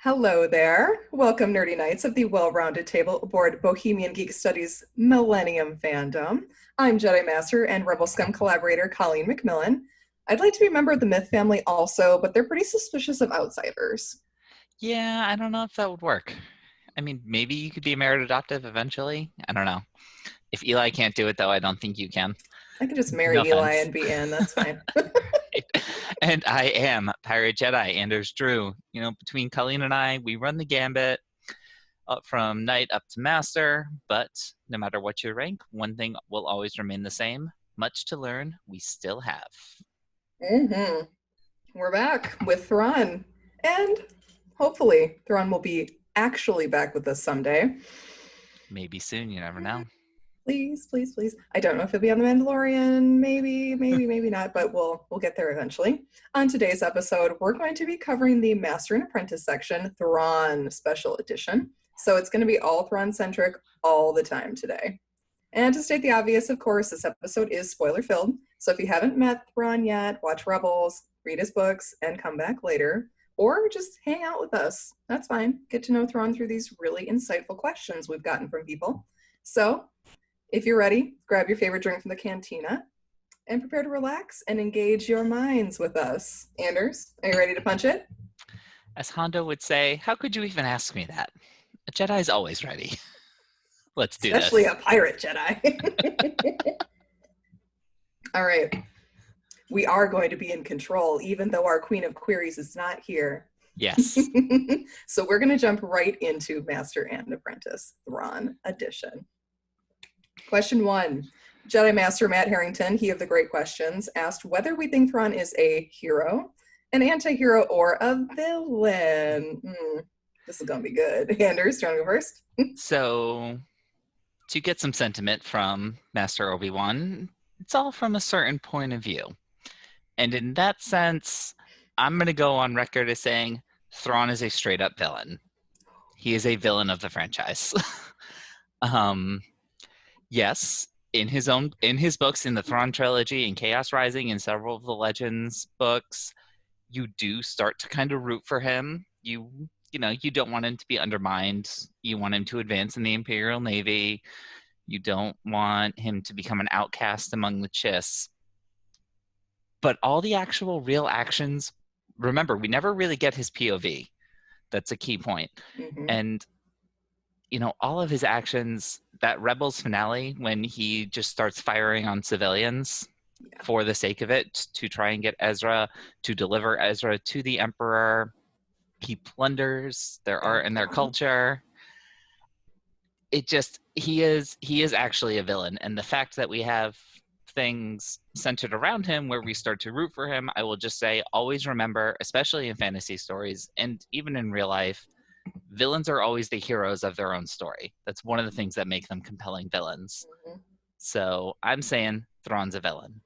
Hello there. Welcome, Nerdy Knights of the Well-Rounded Table aboard Bohemian Geek Studies Millennium Fandom. I'm Jedi Master and Rebel Scum collaborator Colleen McMillan. I'd like to be a member of the Myth family also, but they're pretty suspicious of outsiders. Yeah, I don't know if that would work. I mean, maybe you could be married adoptive eventually. I don't know. If Eli can't do it, though, I don't think you can. I can just No marry Eli offense. and be in, that's fine. And I am Pirate Jedi, Anders Drew. You know, between Colleen and I, we run the gambit up from Knight up to Master, but no matter what your rank, one thing will always remain the same. Much to learn, we still have. Mm-hmm. We're back with Thrawn. And hopefully Thrawn will be actually back with us someday. Maybe soon, you never know. Please, please, please. I don't know if he'll be on The Mandalorian. Maybe not, but we'll get there eventually. On today's episode, we're going to be covering the Master and Apprentice section, Thrawn Special Edition. So it's going to be all Thrawn-centric all the time today. And to state the obvious, of course, this episode is spoiler-filled. So if you haven't met Thrawn yet, watch Rebels, read his books, and come back later. Or just hang out with us. That's fine. Get to know Thrawn through these really insightful questions we've gotten from people. So if you're ready, grab your favorite drink from the cantina and prepare to relax and engage your minds with us. Anders, are you ready to punch it? As Hondo would say, how could you even ask me that? A Jedi's always ready. Let's do this. Especially a pirate Jedi. All right. We are going to be in control, even though our Queen of Queries is not here. Yes. So we're going to jump right into Master and Apprentice, Thrawn Edition. Question 1. Jedi Master Matt Harrington, he of the great questions, asked whether we think Thrawn is a hero, an anti-hero, or a villain. This is going to be good. Anders, do you want to go first? So, to get some sentiment from Master Obi-Wan, it's all from a certain point of view. And in that sense, I'm going to go on record as saying Thrawn is a straight-up villain. He is a villain of the franchise. Yes, in his books, in the Thrawn trilogy, in Chaos Rising, in several of the Legends books, you do start to kind of root for him. You don't want him to be undermined. You want him to advance in the Imperial Navy. You don't want him to become an outcast among the Chiss. But all the actual real actions, remember, we never really get his POV. That's a key point. Mm-hmm. And all of his actions, that Rebels finale, when he just starts firing on civilians for the sake of it, to try and get Ezra, to deliver Ezra to the Emperor, he plunders their art and their culture. He is actually a villain. And the fact that we have things centered around him where we start to root for him, I will just say, always remember, especially in fantasy stories and even in real life, villains are always the heroes of their own story. That's one of the things that make them compelling villains. Mm-hmm. So I'm saying Thrawn's a villain,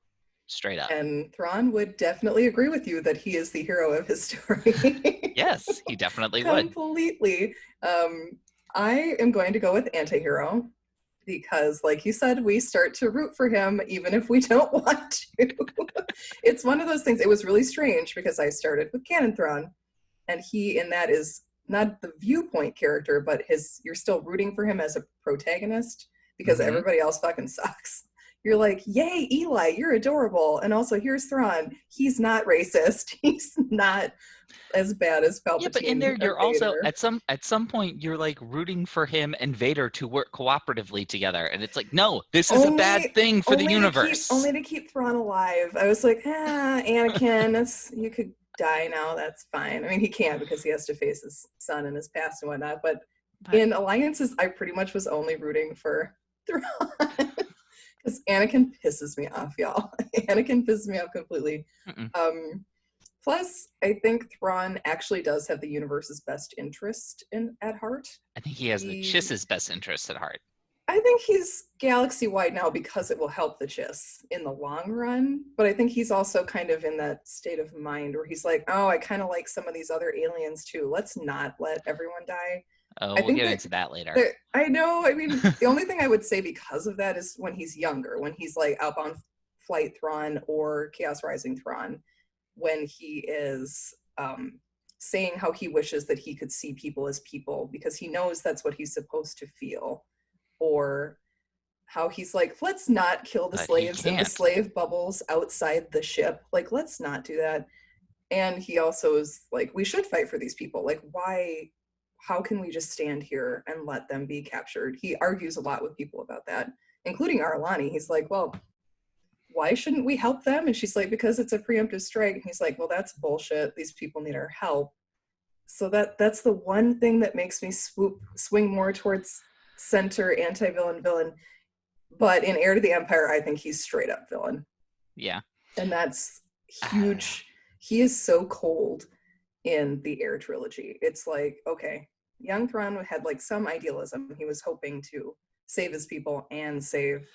straight up. And Thrawn would definitely agree with you that he is the hero of his story. Yes, he definitely would. Completely. I am going to go with anti-hero because, like you said, we start to root for him even if we don't want to. It's one of those things. It was really strange because I started with Canon Thrawn, and he in that is not the viewpoint character, but you're still rooting for him as a protagonist because everybody else fucking sucks. You're like, yay, Eli, you're adorable. And also, here's Thrawn. He's not racist. He's not as bad as Palpatine. Yeah, but in there, you're also, at some point, you're like rooting for him and Vader to work cooperatively together. And it's like, no, this is a bad thing for the universe. Only to keep Thrawn alive. I was like, Anakin, you could die now, that's fine. I mean, he can't because he has to face his son and his past and whatnot, but in alliances I pretty much was only rooting for Thrawn because Anakin pisses me off, y'all. Anakin pisses me off completely. Plus I think Thrawn actually does have the universe's best interest at heart. I think he has the Chiss's best interest at heart. I think he's galaxy-wide now because it will help the Chiss in the long run, but I think he's also kind of in that state of mind where he's like, oh, I kind of like some of these other aliens too. Let's not let everyone die. Oh, we'll get into that later. I know. I mean, the only thing I would say because of that is when he's younger, when he's like Outbound Flight Thrawn or Chaos Rising Thrawn, when he is saying how he wishes that he could see people as people because he knows that's what he's supposed to feel, or how he's like, let's not kill the But he slaves in the can't. slave bubbles outside the ship. Like, let's not do that. And he also is like, we should fight for these people. Like, why? How can we just stand here and let them be captured? He argues a lot with people about that, including Arlani. He's like, well, why shouldn't we help them? And she's like, because it's a preemptive strike. And he's like, well, that's bullshit. These people need our help. So that's the one thing that makes me swing more towards center anti-villain villain. But in Heir to the Empire, I think he's straight up villain. Yeah. And that's huge. He is so cold in the Heir trilogy. It's like, okay, young Thrawn had like some idealism. He was hoping to save his people and save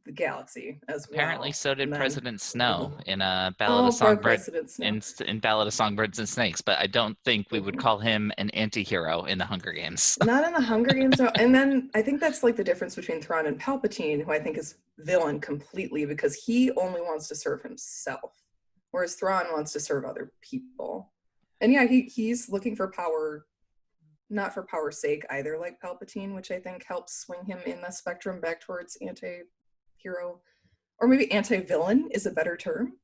the galaxy as well. Apparently, so did then, President Snow in a Ballad of Songbirds in Ballad of Songbirds and Snakes. But I don't think we would call him an anti-hero in the Hunger Games. Not in the Hunger Games, no. And then I think that's like the difference between Thrawn and Palpatine, who I think is villain completely because he only wants to serve himself, whereas Thrawn wants to serve other people. And yeah, he's looking for power, not for power's sake either, like Palpatine, which I think helps swing him in the spectrum back towards anti-hero, or maybe anti-villain is a better term.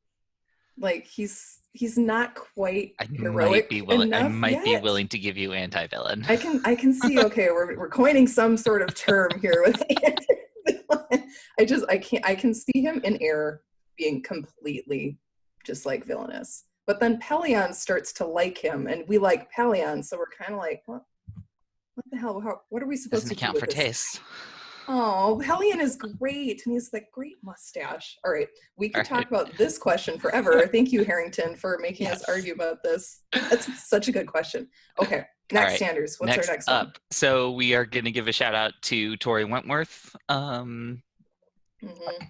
Like he's not quite heroic enough. I might be willing to give you anti-villain. I can see. Okay, we're coining some sort of term here with anti-villain. I can see him in Heir being completely just like villainous. But then Pelion starts to like him, and we like Pelion, so we're kind of like, what the hell? What are we supposed to do? Doesn't account for taste. Oh, Pelion is great, and he has that great mustache. All right, we could talk about this question forever. Thank you, Harrington, for making us argue about this. That's such a good question. Okay, next, Anders. What's our next up? One? So we are going to give a shout out to Tori Wentworth.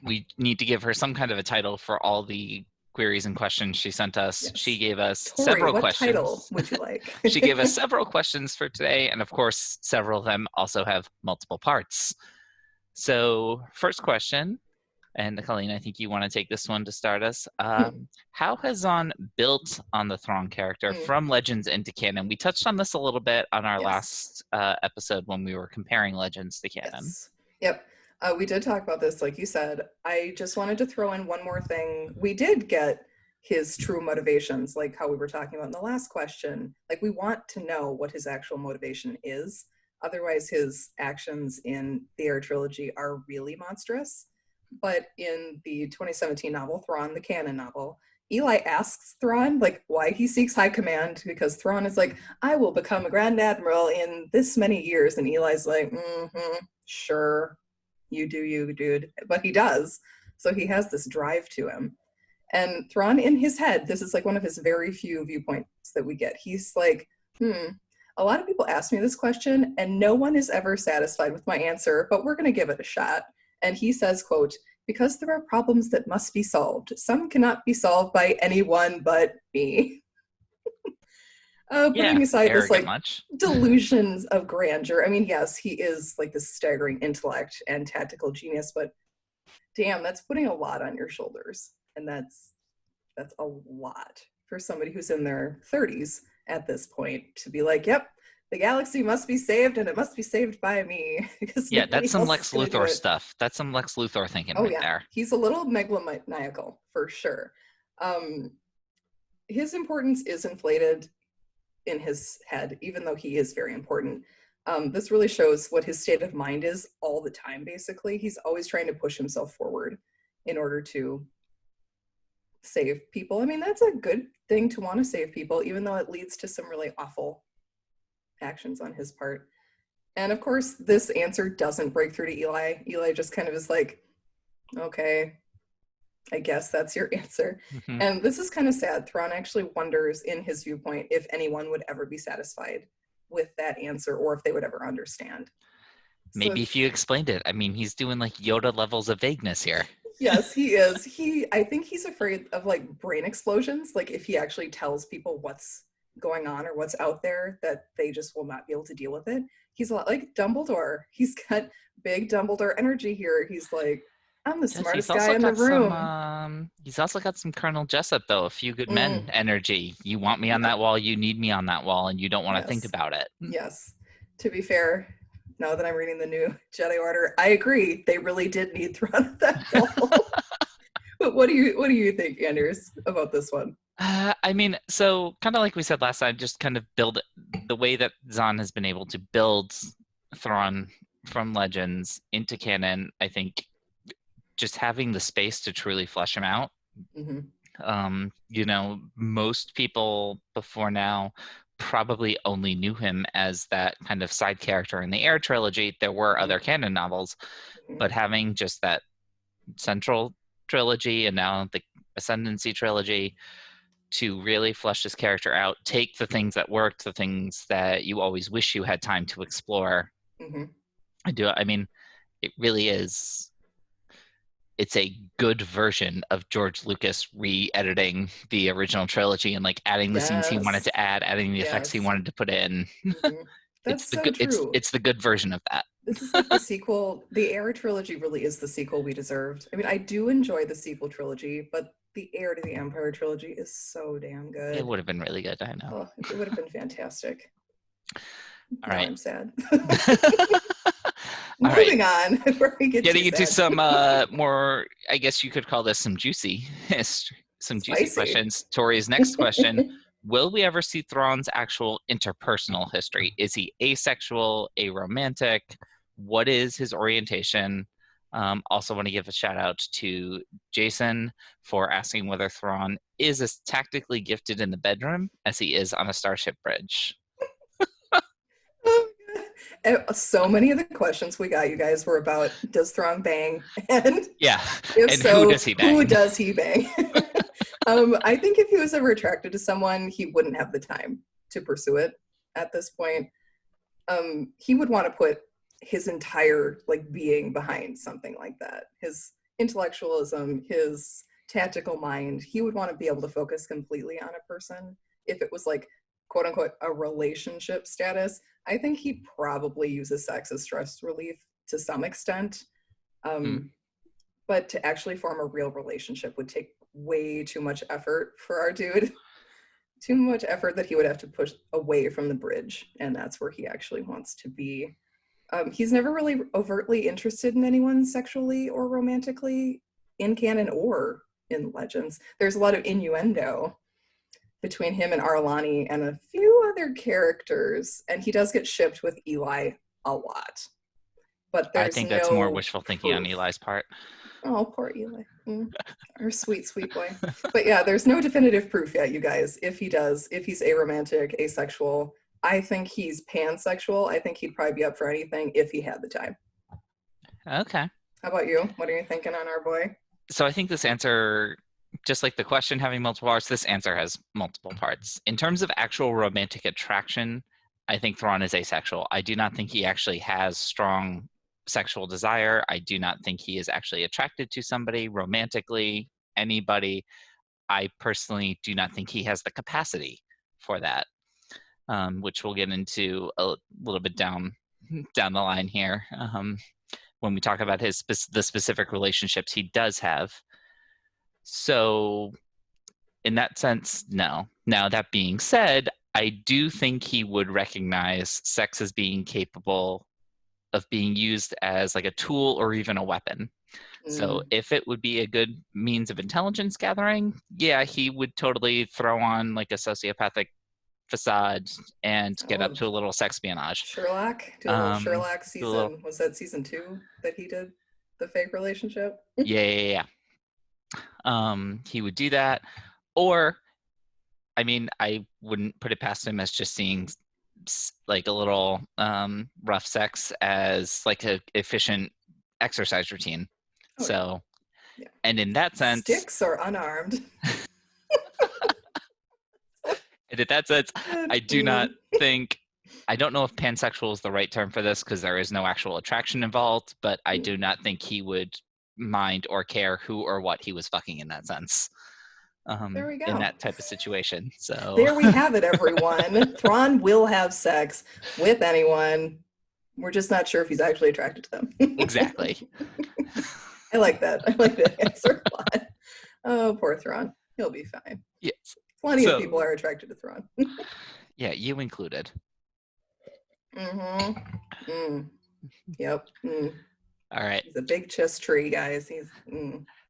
We need to give her some kind of a title for all the queries and questions she sent us. Yes. She gave us Tori, several what questions. Title would you like? She gave us several questions for today, and of course, several of them also have multiple parts. So, first question, and Colleen, I think you want to take this one to start us. How has Zahn built on the Thrawn character from Legends into canon? We touched on this a little bit on our last episode when we were comparing Legends to canon. Yes. Yep. We did talk about this, like you said. I just wanted to throw in one more thing. We did get his true motivations, like how we were talking about in the last question. Like, we want to know what his actual motivation is. Otherwise, his actions in the Heir trilogy are really monstrous. But in the 2017 novel, Thrawn, the canon novel, Eli asks Thrawn, like, why he seeks high command, because Thrawn is like, I will become a Grand Admiral in this many years. And Eli's like, sure. You do you, dude. But he does. So he has this drive to him. And Thrawn, in his head, this is like one of his very few viewpoints that we get. He's like, a lot of people ask me this question and no one is ever satisfied with my answer, but we're going to give it a shot. And he says, quote, because there are problems that must be solved. Some cannot be solved by anyone but me. Putting aside this like delusions of grandeur. I mean, yes, he is like this staggering intellect and tactical genius, but damn, that's putting a lot on your shoulders. And that's a lot for somebody who's in their 30s at this point to be like, yep, the galaxy must be saved and it must be saved by me. Yeah, that's some Lex Luthor stuff. That's some Lex Luthor thinking there. He's a little megalomaniacal for sure. His importance is inflated in his head, even though he is very important. This really shows what his state of mind is all the time, basically. He's always trying to push himself forward in order to save people. I mean, that's a good thing to want to save people, even though it leads to some really awful actions on his part. And of course, this answer doesn't break through to Eli. Eli just kind of is like, okay, I guess that's your answer. And this is kind of sad. Thrawn actually wonders in his viewpoint if anyone would ever be satisfied with that answer or if they would ever understand. Maybe if you explained it. I mean, he's doing like Yoda levels of vagueness here. Yes, he is. I think he's afraid of like brain explosions. Like if he actually tells people what's going on or what's out there, that they just will not be able to deal with it. He's a lot like Dumbledore. He's got big Dumbledore energy here. He's like, I'm the Yes, he's smartest guy also in the got some. room. He's also got some Colonel Jessup, though. A few good men Mm, energy. You want me on yep. that wall. You need me on that wall, and you don't want to think Yes. about it. Yes. To be fair, now that I'm reading the new Jedi Order, I agree. They really did need Thrawn at that wall. But what do you think, Anders, about this one? I mean, so kind of like we said last time, just kind of build the way that Zahn has been able to build Thrawn from Legends into canon. I think just having the space to truly flesh him out. Mm-hmm. Most people before now probably only knew him as that kind of side character in the Heir trilogy. There were other canon novels, Mm-hmm. but having just that central trilogy and now the Ascendancy trilogy to really flesh this character out, take the things that worked, the things that you always wish you had time to explore. Mm-hmm. I mean, it really is. It's a good version of George Lucas re-editing the original trilogy and like adding the scenes he wanted Yes. to add, adding the effects he Yes. wanted to put in. Mm-hmm. It's That's the so good. It's true. it's the good version of that. This is like the sequel. The Heir trilogy really is the sequel we deserved. I mean, I do enjoy the sequel trilogy, but the Heir to the Empire trilogy is so damn It good. would have been really good. I know. Oh, it would have been fantastic. All Now right. I'm sad. All right. Moving on before we get Getting too into sad. some more, I guess you could call this some juicy some juicy Spicy. questions. Tori's next question: will we ever see Thrawn's actual interpersonal history? Is he asexual, aromantic? What is his orientation? Also want to give a shout out to Jason for asking whether Thrawn is as tactically gifted in the bedroom as he is on a starship bridge. So many of the questions we got, you guys, were about does Thrawn bang? And Yeah, if and who so, does he bang? who does he bang? I think if he was ever attracted to someone, he wouldn't have the time to pursue it at this point. He would want to put his entire like being behind something like that. His intellectualism, his tactical mind, he would want to be able to focus completely on a person. If it was like quote unquote a relationship status, I think he probably uses sex as stress relief to some extent. But to actually form a real relationship would take way too much effort for our dude. Too much effort that he would have to push away from the bridge, and that's where he actually wants to be. He's never really overtly interested in anyone sexually or romantically in canon or in Legends. There's a lot of innuendo between him and Arlani and a few other characters, and he does get shipped with Eli a lot. But I there's think that's more no wishful thinking on proof. Eli's part. Oh, poor Eli. Our sweet, sweet boy. But yeah, there's no definitive proof yet, you guys. If he's aromantic, asexual, I think he's pansexual. I think he'd probably be up for anything if he had the time. Okay. How about you? What are you thinking on our boy? So I think this answer, just like the question having multiple parts, this answer has multiple parts. In terms of actual romantic attraction, I think Thrawn is asexual. I do not think he actually has strong sexual desire. I do not think he is actually attracted to somebody romantically, anybody. I personally do not think he has the capacity for that, which we'll get into a little bit down the line here when we talk about the specific relationships he does have. So in that sense, no. Now, that being said, I do think he would recognize sex as being capable of being used as like a tool or even a weapon. So if it would be a good means of intelligence gathering, yeah, he would totally throw on like a sociopathic facade and get up to a little sexpionage. Sherlock? Do a little Sherlock season. Was that season 2 that he did the fake relationship? Yeah. He would do that. Or, I mean, I wouldn't put it past him as just seeing like a little rough sex as like an efficient exercise routine. So, yeah. And in that sense, sticks or unarmed. And in that sense, I do not think, I don't know if pansexual is the right term for this because there is no actual attraction involved, but I do not think he would mind or care who or what he was fucking in that sense. There we go. In that type of situation. So there we have it, everyone. Thrawn will have sex with anyone. We're just not sure if he's actually attracted to them. Exactly. I like that. I like that answer a lot. Oh, poor Thrawn. He'll be fine. Yes. Plenty of people are attracted to Thrawn. Yeah, you included. Mm-hmm. Yep. All right. He's a big chest tree, guys. He's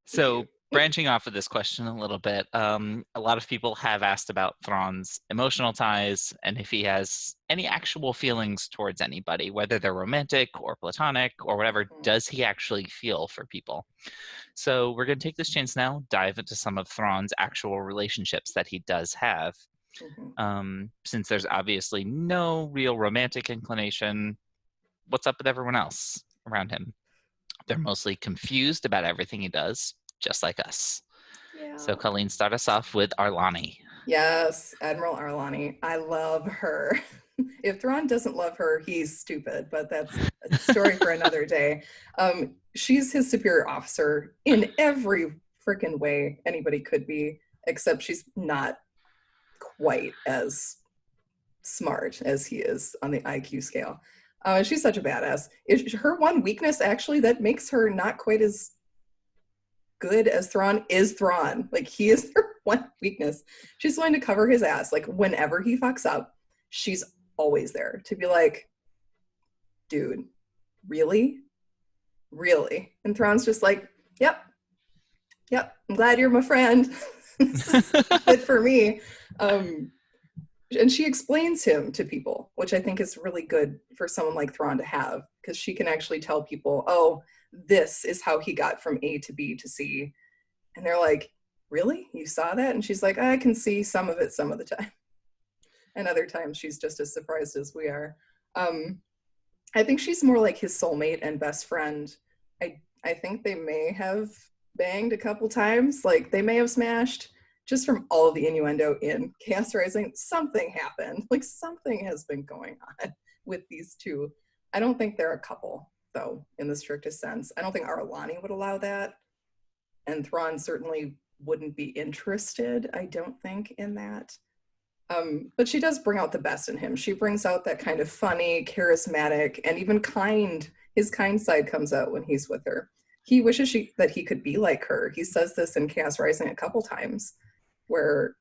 so branching off of this question a little bit, a lot of people have asked about Thrawn's emotional ties and if he has any actual feelings towards anybody, whether they're romantic or platonic or whatever. Does he actually feel for people? So we're going to take this chance now, dive into some of Thrawn's actual relationships that he does have. Since there's obviously no real romantic inclination, what's up with everyone else around him? They're mostly confused about everything he does, just like us. Yeah. So Colleen, start us off with Arlani. Yes, Admiral Arlani. I love her. If Thrawn doesn't love her, he's stupid, but that's a story for another day. She's his superior officer in every freaking way anybody could be, except she's not quite as smart as he is on the IQ scale. She's such a badass. Her one weakness, actually, that makes her not quite as good as Thrawn is Thrawn. Like, he is her one weakness. She's willing to cover his ass. Like, whenever he fucks up, she's always there to be like, dude, really? Really? And Thrawn's just like, yep, I'm glad you're my friend. This is good for me. And she explains him to people, which I think is really good for someone like Thrawn to have, because she can actually tell people, oh, this is how he got from A to B to C. And they're like, really? You saw that? And she's like, I can see some of it some of the time. And other times she's just as surprised as we are. I think she's more like his soulmate and best friend. I think they may have banged a couple times. Like, they may have smashed. Just from all of the innuendo in Chaos Rising, something happened. Like, something has been going on with these two. I don't think they're a couple, though, in the strictest sense. I don't think Arlani would allow that. And Thrawn certainly wouldn't be interested, I don't think, in that. But she does bring out the best in him. She brings out that kind of funny, charismatic, and even kind. His kind side comes out when he's with her. He wishes that he could be like her. He says this in Chaos Rising a couple times, where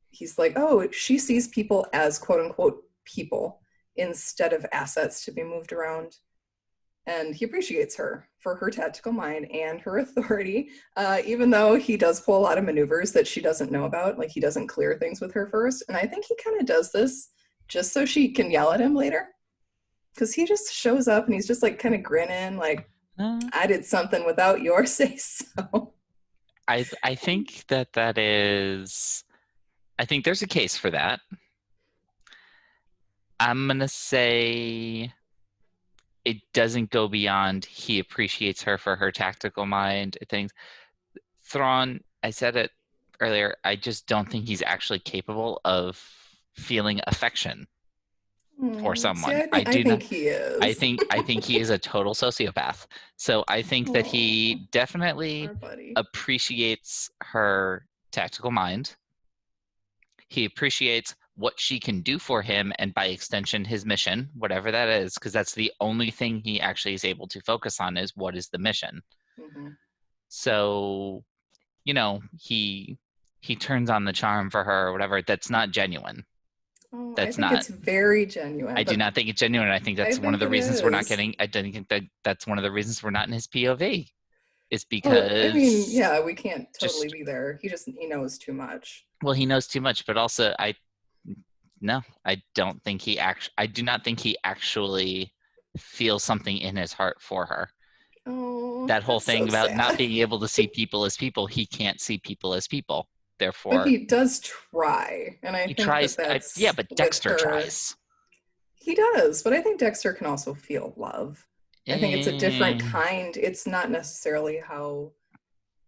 he's like, oh, she sees people as quote unquote people instead of assets to be moved around. And he appreciates her for her tactical mind and her authority, even though he does pull a lot of maneuvers that she doesn't know about. Like, he doesn't clear things with her first. And I think he kind of does this just so she can yell at him later. Because he just shows up and he's just like kind of grinning, like, I did something without your say so. I think that is, I think there's a case for that. I'm going to say it doesn't go beyond he appreciates her for her tactical mind. Things. Thrawn, I said it earlier, I just don't think he's actually capable of feeling affection for someone. See, I think he is. I think he is a total sociopath. So I think that he definitely appreciates her tactical mind. He appreciates what she can do for him, and by extension, his mission, whatever that is, because that's the only thing he actually is able to focus on is what is the mission. So, he turns on the charm for her or whatever. That's not genuine. That's I think it's very genuine. I do not think it's genuine. I think that's one of the reasons we're not getting. I don't think that's one of the reasons we're not in his POV. It's because we can't totally be there. He knows too much. Well, he knows too much, but also I don't think I do not think he actually feels something in his heart for her. Oh, that whole thing about not being able to see people as people, he can't see people as people. Therefore, but he does try, and I think tries. That's but Dexter tries. He does, but I think Dexter can also feel love. I think it's a different kind. It's not necessarily how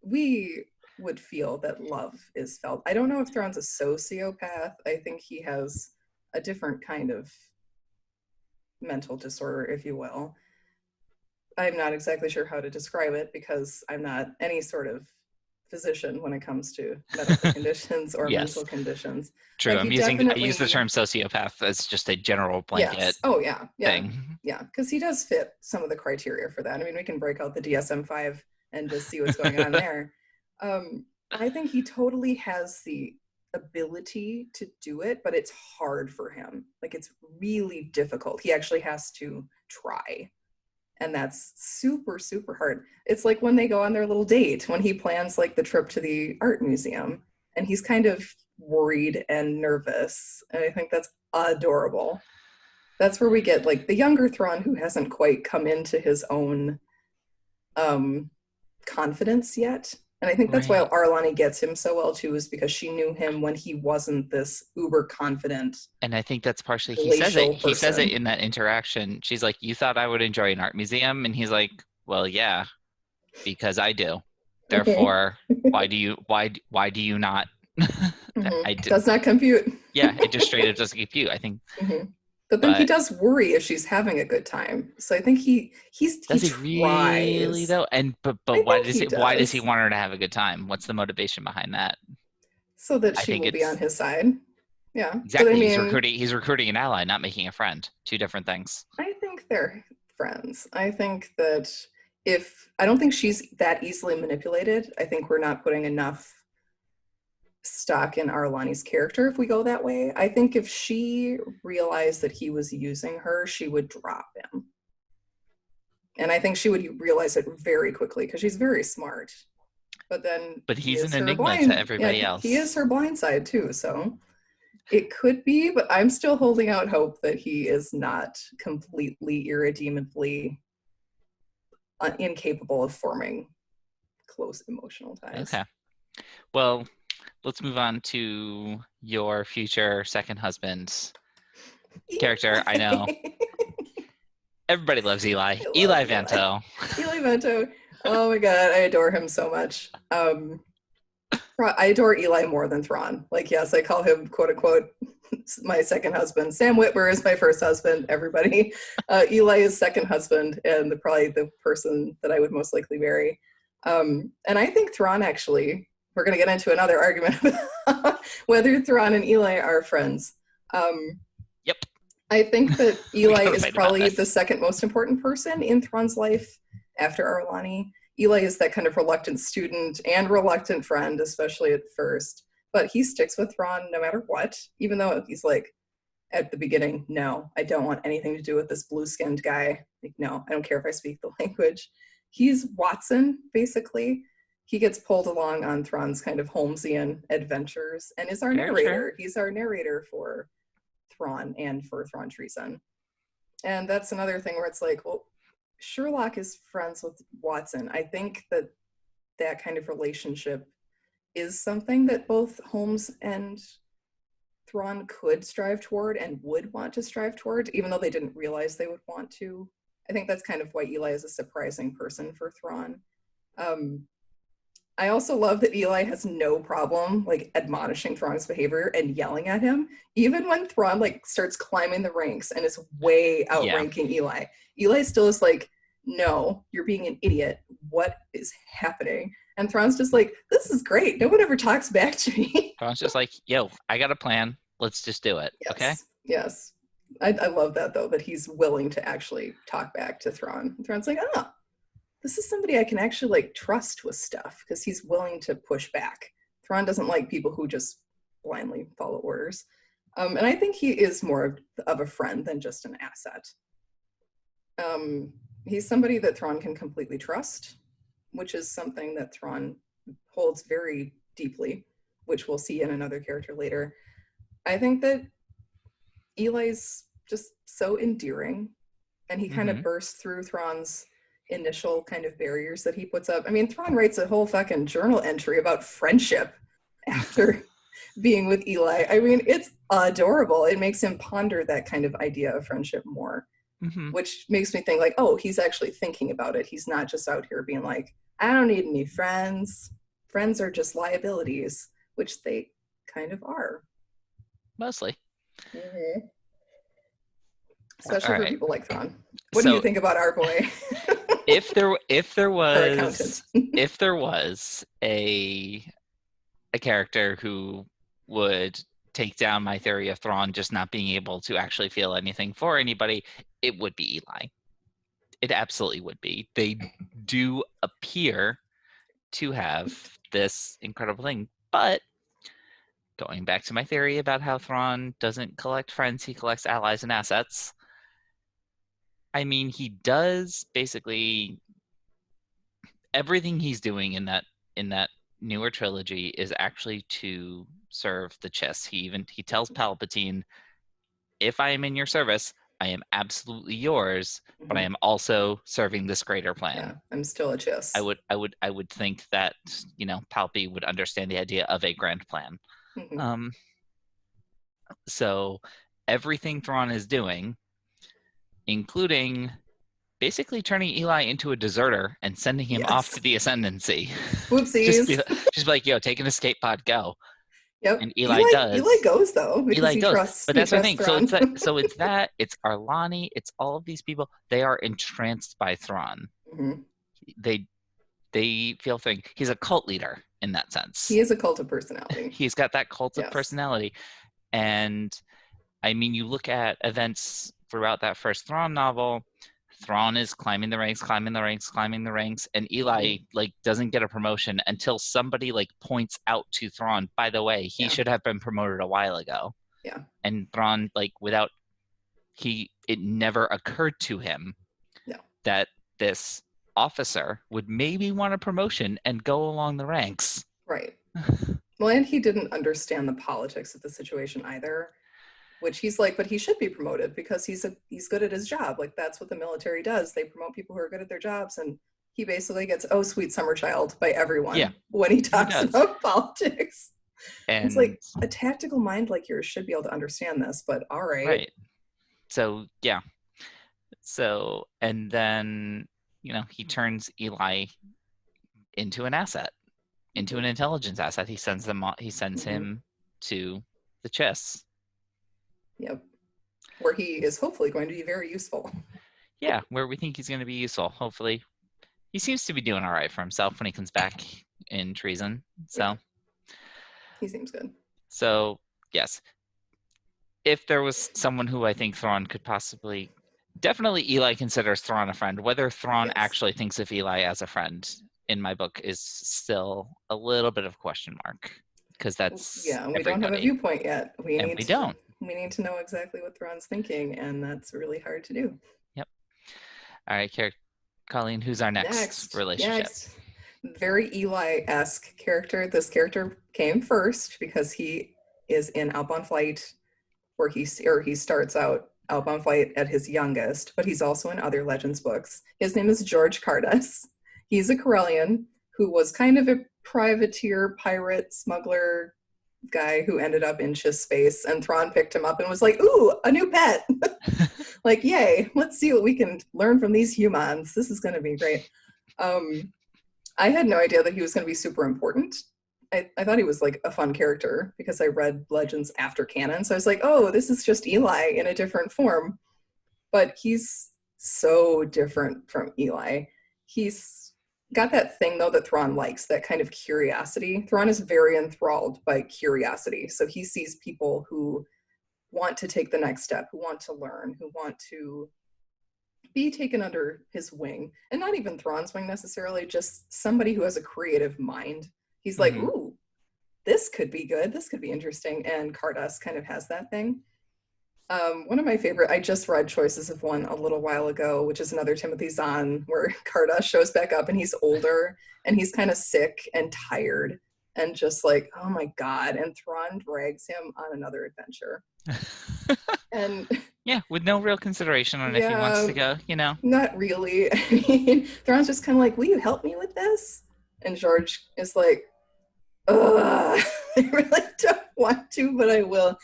we would feel that love is felt. I don't know if Thrawn's a sociopath. I think he has a different kind of mental disorder, if you will. I'm not exactly sure how to describe it because I'm not any sort of physician when it comes to medical conditions or mental conditions. True. I use the term sociopath as just a general blanket. Yes. Oh yeah. Thing. Yeah, because he does fit some of the criteria for that. I mean, we can break out the DSM-5 and just see what's going on there. I think he totally has the ability to do it, but it's hard for him. Like, it's really difficult. He actually has to try. And that's super, super hard. It's like when they go on their little date, when he plans like the trip to the art museum, and he's kind of worried and nervous. And I think that's adorable. That's where we get like the younger Thrawn who hasn't quite come into his own confidence yet. And I think that's why Right. Arlani gets him so well too, is because she knew him when he wasn't this uber confident And I think that's partially he says it. glacial He says it person. in that interaction. She's like, "You thought I would enjoy an art museum?" And he's like, "Well, yeah, because I do. Therefore, why do you not?" I did. Does not compute. Yeah, it just straight up doesn't compute. I think. But then he does worry if she's having a good time. So I think he Does he really tries. though? And but I why think does he he why does he does. want her to have a good time? What's the motivation behind that? So that I she think will be on it's his side. Yeah. But I exactly mean, he's recruiting an ally, not making a friend. Two different things. I think they're friends. I think that I don't think she's that easily manipulated. I think we're not putting enough stock in Arlani's character if we go that way. I think if she realized that he was using her, she would drop him. And I think she would realize it very quickly because she's very smart. But then But he he's an is her enigma to blind. Yeah, everybody he is else. her blind side too. So it could be, but I'm still holding out hope that he is not completely irredeemably incapable of forming close emotional ties. Okay. Well, let's move on to your future second husband's character. I know everybody loves Eli. I love Eli Eli. Vanto. Eli Vento. Oh my god, I adore him so much. I adore Eli more than Thrawn. Like, yes, I call him quote unquote my second husband. Sam Witwer is my first husband. Everybody, Eli is second husband, and probably the person that I would most likely marry. And I think Thrawn actually. We're going to get into another argument whether Thrawn and Eli are friends. Yep. I think that We Eli gotta is fight about probably the this. second most important person in Thrawn's life after Arlani. Eli is that kind of reluctant student and reluctant friend, especially at first. But he sticks with Thrawn no matter what, even though he's like, at the beginning, no, I don't want anything to do with this blue skinned guy. Like, no, I don't care if I speak the language. He's Watson, basically. He gets pulled along on Thrawn's kind of Holmesian adventures and is our Very true. narrator. He's our narrator for Thrawn and for Thrawn Treason. And that's another thing where it's like, well, Sherlock is friends with Watson. I think that that kind of relationship is something that both Holmes and Thrawn could strive toward and would want to strive toward, even though they didn't realize they would want to. I think that's kind of why Eli is a surprising person for Thrawn. Um, I also love that Eli has no problem like admonishing Thrawn's behavior and yelling at him, even when Thrawn like starts climbing the ranks and is way Yeah. outranking Eli. Eli still is like, "No, you're being an idiot. What is happening?" And Thrawn's just like, "This is great. No one ever talks back to me." Thrawn's just like, yo, I got a plan. Let's just do it. Okay. Yes, yes. I love that though, that he's willing to actually talk back to Thrawn. And Thrawn's like, "Oh, this is somebody I can actually like trust with stuff," because he's willing to push back. Thrawn doesn't like people who just blindly follow orders. And I think he is more of a friend than just an asset. He's somebody that Thrawn can completely trust, which is something that Thrawn holds very deeply, which we'll see in another character later. I think that Eli's just so endearing, and he kind of bursts through Thrawn's initial kind of barriers that he puts up. I mean, Thrawn writes a whole fucking journal entry about friendship after being with Eli. I mean, it's adorable. It makes him ponder that kind of idea of friendship more, which makes me think like, oh, he's actually thinking about it. He's not just out here being like, I don't need any friends. Friends are just liabilities, which they kind of are. Mostly. Mm-hmm. Especially All for right. people like Thrawn. What do you think about our boy? if there Our accountant. was a character who would take down my theory of Thrawn just not being able to actually feel anything for anybody, it would be Eli. It absolutely would be. They do appear to have this incredible thing, but going back to my theory about how Thrawn doesn't collect friends, he collects allies and assets. I mean, he does basically everything he's doing in that newer trilogy is actually to serve the Chiss. He tells Palpatine, if I am in your service, I am absolutely yours, but I am also serving this greater plan. Yeah, I'm still a Chiss. I would think that, Palpy would understand the idea of a grand plan. So everything Thrawn is doing, including basically turning Eli into a deserter and sending him off to the Ascendancy. Whoopsies. just be like, yo, take an escape pod, go. Yep. And Eli does. Eli goes though because Eli he goes. trusts. But that's the thing. Thrawn. So it's that. It's Arlani. It's all of these people. They are entranced by Thrawn. They feel thing. He's a cult leader in that sense. He is a cult of personality. He's got that cult of personality. And I mean, you look at events throughout that first Thrawn novel. Thrawn is climbing the ranks, and Eli doesn't get a promotion until somebody points out to Thrawn, by the way, he should have been promoted a while ago. Yeah. And Thrawn, it never occurred to him that this officer would maybe want a promotion and go along the ranks. Right. Well, and he didn't understand the politics of the situation either. Which he's like, but he should be promoted because he's good at his job. That's what the military does. They promote people who are good at their jobs. And he basically gets, oh, sweet summer child by everyone when he talks about politics. And it's a tactical mind like yours should be able to understand this, but all right. Right. So, yeah. So, and then, he turns Eli into an asset, into an intelligence asset. He sends him to the Chiss. Yep. Where he is hopefully going to be very useful. Yeah, where we think he's going to be useful. Hopefully. He seems to be doing all right for himself when he comes back in Treason. So. He seems good. So, yes. If there was someone who I think Thrawn could possibly... Definitely Eli considers Thrawn a friend. Whether Thrawn actually thinks of Eli as a friend, in my book, is still a little bit of a question mark. Because that's we don't have a viewpoint yet. We don't. We need to know exactly what Thrawn's thinking, and that's really hard to do. Yep. All right, Colleen, who's our next relationship? Very Eli-esque character. This character came first because he is in Outbound Flight, where he starts out Outbound Flight at his youngest, but he's also in other Legends books. His name is George Cardas. He's a Corellian who was kind of a privateer, pirate, smuggler guy who ended up in Chiss space, and Thrawn picked him up and was like, ooh, a new pet. Yay, let's see what we can learn from these humans. This is going to be great. I had no idea that he was going to be super important. I thought he was a fun character because I read Legends after canon. So I was like, oh, this is just Eli in a different form. But he's so different from Eli. He's got that thing, though, that Thrawn likes, that kind of curiosity. Thrawn is very enthralled by curiosity. So he sees people who want to take the next step, who want to learn, who want to be taken under his wing. And not even Thrawn's wing necessarily, just somebody who has a creative mind. He's like, ooh, this could be good. This could be interesting. And Cardas kind of has that thing. One of my favorite, I just read Choices of One a little while ago, which is another Timothy Zahn, where Cardas shows back up and he's older and he's kind of sick and tired and just like, oh my God. And Thrawn drags him on another adventure. And yeah, with no real consideration on if he wants to go, Not really. I mean, Thrawn's just kind of like, will you help me with this? And George is like, ugh, I really don't want to, but I will.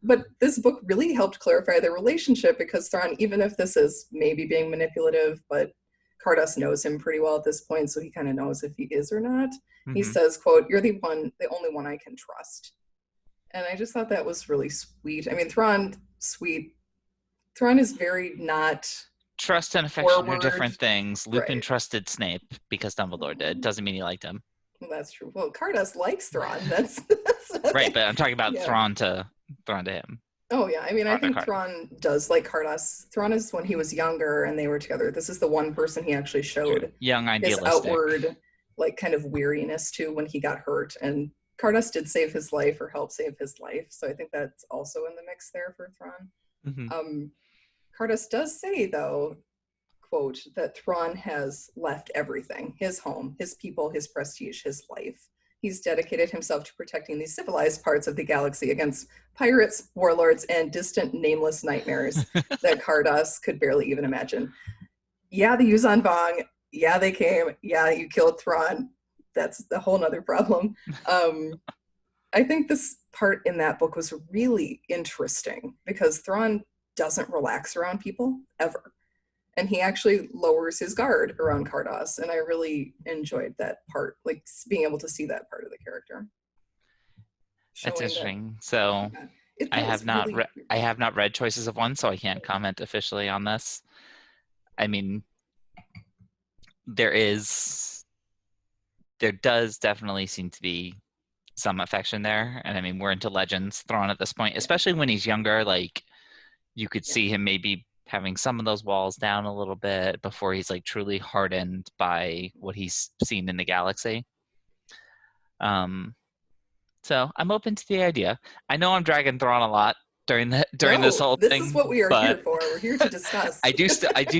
But this book really helped clarify their relationship because Thrawn, even if this is maybe being manipulative, but Cardas knows him pretty well at this point, so he kind of knows if he is or not. He says, quote, you're the only one I can trust. And I just thought that was really sweet. I mean, Thrawn, sweet. Thrawn is very not... Trust and affection are different things. Lupin trusted Snape because Dumbledore did. Doesn't mean he liked him. Well, that's true. Well, Cardas likes Thrawn. That's right, but I'm talking about Thrawn to him. Oh yeah, I mean, I think Card. Thrawn does like Cardass. Thrawn is when he was younger and they were together. This is the one person he actually True. showed Young, his idealistic. outward, like, kind of weariness to when he got hurt. And Cardass did save his life or help save his life. So I think that's also in the mix there for Thrawn. Hmm. Cardass does say, though, quote, that Thrawn has left everything: his home, his people, his prestige, his life. He's dedicated himself to protecting the civilized parts of the galaxy against pirates, warlords, and distant, nameless nightmares that Cardass could barely even imagine. Yeah, the Yuuzhan Vong. Yeah, they came. Yeah, you killed Thrawn. That's a whole nother problem. I think this part in that book was really interesting because Thrawn doesn't relax around people ever. And he actually lowers his guard around Cardass, and I really enjoyed that part, like being able to see that part of the character, That's showing that. interesting. So Yeah, I that have was not really. I have not read Choices of One, so I can't comment officially on this. I mean, there does definitely seem to be some affection there, and I mean, we're into Legends Thrawn at this point, Yeah, especially when he's younger. Like, you could yeah. see him maybe having some of those walls down a little bit before he's like truly hardened by what he's seen in the galaxy. Um, so I'm open to the idea. I know I'm dragging Thrawn a lot during this No, whole this is thing, what we are here but for. We're here to discuss. I do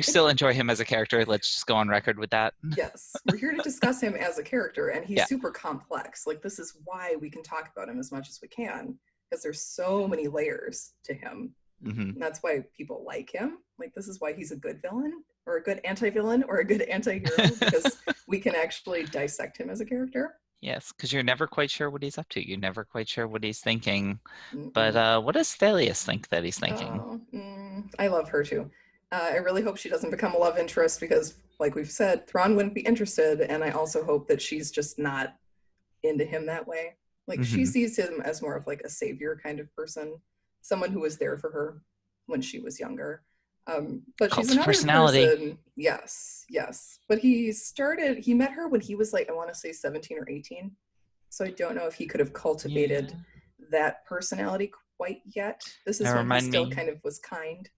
still enjoy him as a character. Let's just go on record with that. Yes, we're here to discuss him as a character, and he's Yeah. super complex. Like, this is why we can talk about him as much as we can, because there's so many layers to him. Hmm. And that's why people like him. Like, this is why he's a good villain or a good anti-villain or a good anti-hero, because we can actually dissect him as a character. Yes, because you're never quite sure what he's up to. You're never quite sure what he's thinking. But Mm-mm. what does Thalias think that he's thinking? Oh, I love her too. I really hope she doesn't become a love interest because, like we've said, Thrawn wouldn't be interested. And I also hope that she's just not into him that way. Like, she Hmm. sees him as more of like a savior kind of person, someone who was there for her when she was younger. But she's Cult of another personality. person. Yes, yes. But he met her when he was like, I want to say 17 or 18. So I don't know if he could have cultivated Yeah. that personality quite yet. This is Now when he remind still me. kind of was kind.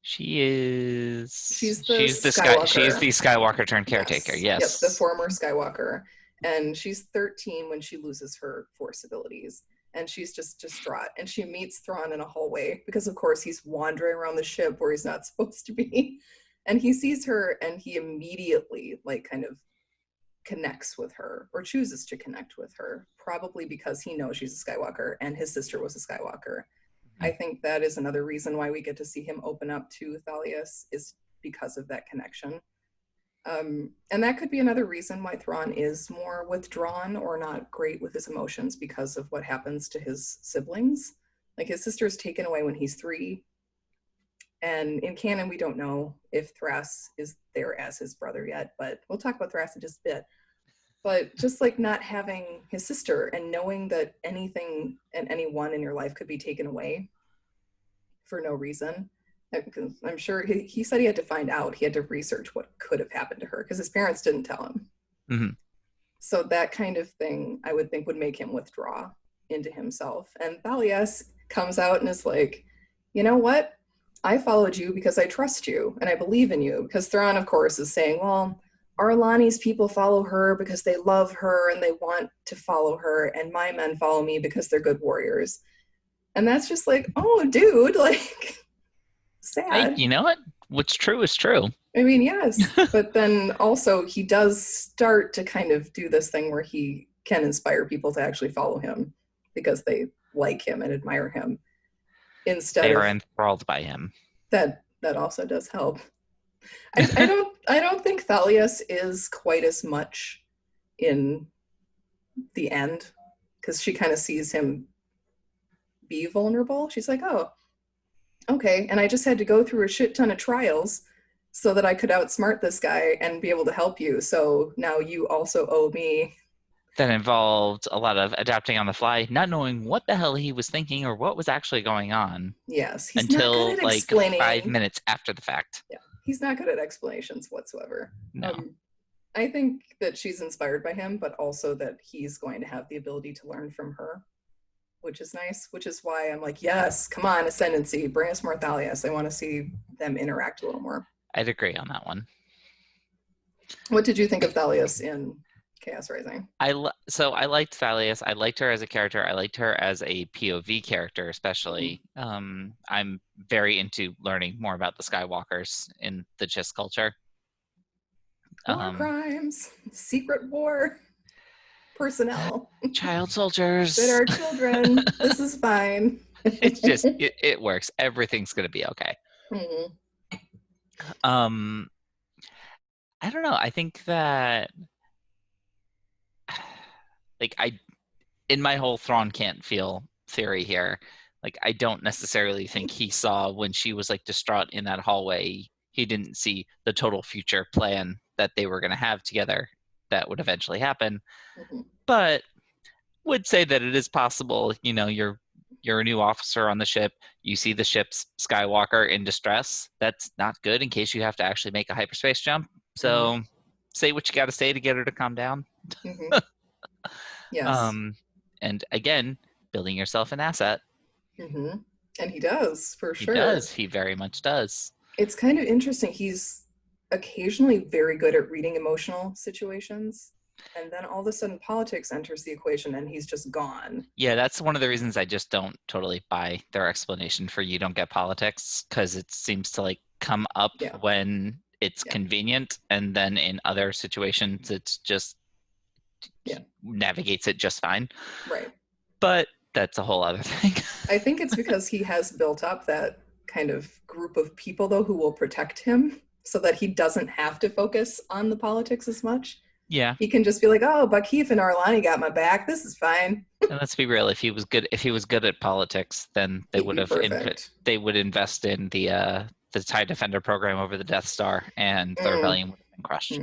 She's the She's the sky she's Skywalker. the Skywalker turned caretaker. Yes. Yep, the Yes. former Skywalker. And she's 13 when she loses her Force abilities. And she's just distraught. And she meets Thrawn in a hallway because, of course, he's wandering around the ship where he's not supposed to be. And he sees her and he immediately, like, kind of connects with her or chooses to connect with her, probably because he knows she's a Skywalker and his sister was a Skywalker. I think that is another reason why we get to see him open up to Thalias, is because of that connection. And that could be another reason why Thrawn is more withdrawn or not great with his emotions, because of what happens to his siblings. Like, his sister is taken away when he's 3. And in canon, we don't know if Thras is there as his brother yet, but we'll talk about Thras in just a bit. But just like not having his sister and knowing that anything and anyone in your life could be taken away for no reason. I'm sure he said he had to find out. He had to research what could have happened to her because his parents didn't tell him. Hmm. So that kind of thing, I would think, would make him withdraw into himself. And Thalias comes out and is like, you know what? I followed you because I trust you and I believe in you. Because Thrawn, of course, is saying, well, Arlani's people follow her because they love her and they want to follow her, and my men follow me because they're good warriors. And that's just like, oh, dude, like, Hey, sad. you know what? What's true is true. I mean, yes, but then also he does start to kind of do this thing where he can inspire people to actually follow him because they like him and admire him instead They are of enthralled by him. that also does help. I don't think Thalias is quite as much in the end, because she kind of sees him be vulnerable. She's like, oh, okay, and I just had to go through a shit ton of trials so that I could outsmart this guy and be able to help you. So now you also owe me. That involved a lot of adapting on the fly, not knowing what the hell he was thinking or what was actually going on Yes, he's not good until at like 5 explaining. minutes after the fact. Yeah, he's not good at explanations whatsoever. No. I think that she's inspired by him, but also that he's going to have the ability to learn from her. which is nice, which is why I'm like, yes, come on, Ascendancy, bring us more Thalias. I want to see them interact a little more. I'd agree on that one. What did you think of Thalias in Chaos Rising? So I liked Thalias. I liked her as a character. I liked her as a POV character, especially. I'm very into learning more about the Skywalkers in the Chiss culture. War crimes, secret war personnel, child soldiers that are children. This is fine. It's just it works. Everything's gonna be okay. I don't know. I think that like in my whole Thrawn can't feel theory here, like I don't necessarily think he saw when she was like distraught in that hallway, he didn't see the total future plan that they were going to have together that would eventually happen. But would say that it is possible. You know, you're a new officer on the ship, you see the ship's Skywalker in distress. That's not good in case you have to actually make a hyperspace jump. So say what you got to say to get her to calm down. Yes. And again, building yourself an asset. And he does, for sure. He does. He very much does. It's kind of interesting. He's occasionally very good at reading emotional situations. And then all of a sudden politics enters the equation and he's just gone. Yeah, that's one of the reasons I just don't totally buy their explanation for you don't get politics, because it seems to like come up when it's convenient, and then in other situations it's just navigates it just fine. Right. But that's a whole other thing. I think it's because he has built up that kind of group of people though who will protect him so that he doesn't have to focus on the politics as much. Yeah. He can just be like, oh, Buckheath and Arlani got my back. This is fine. And let's be real, if he was good at politics, then they would have they would invest in the TIE Defender program over the Death Star, and the rebellion would have been crushed.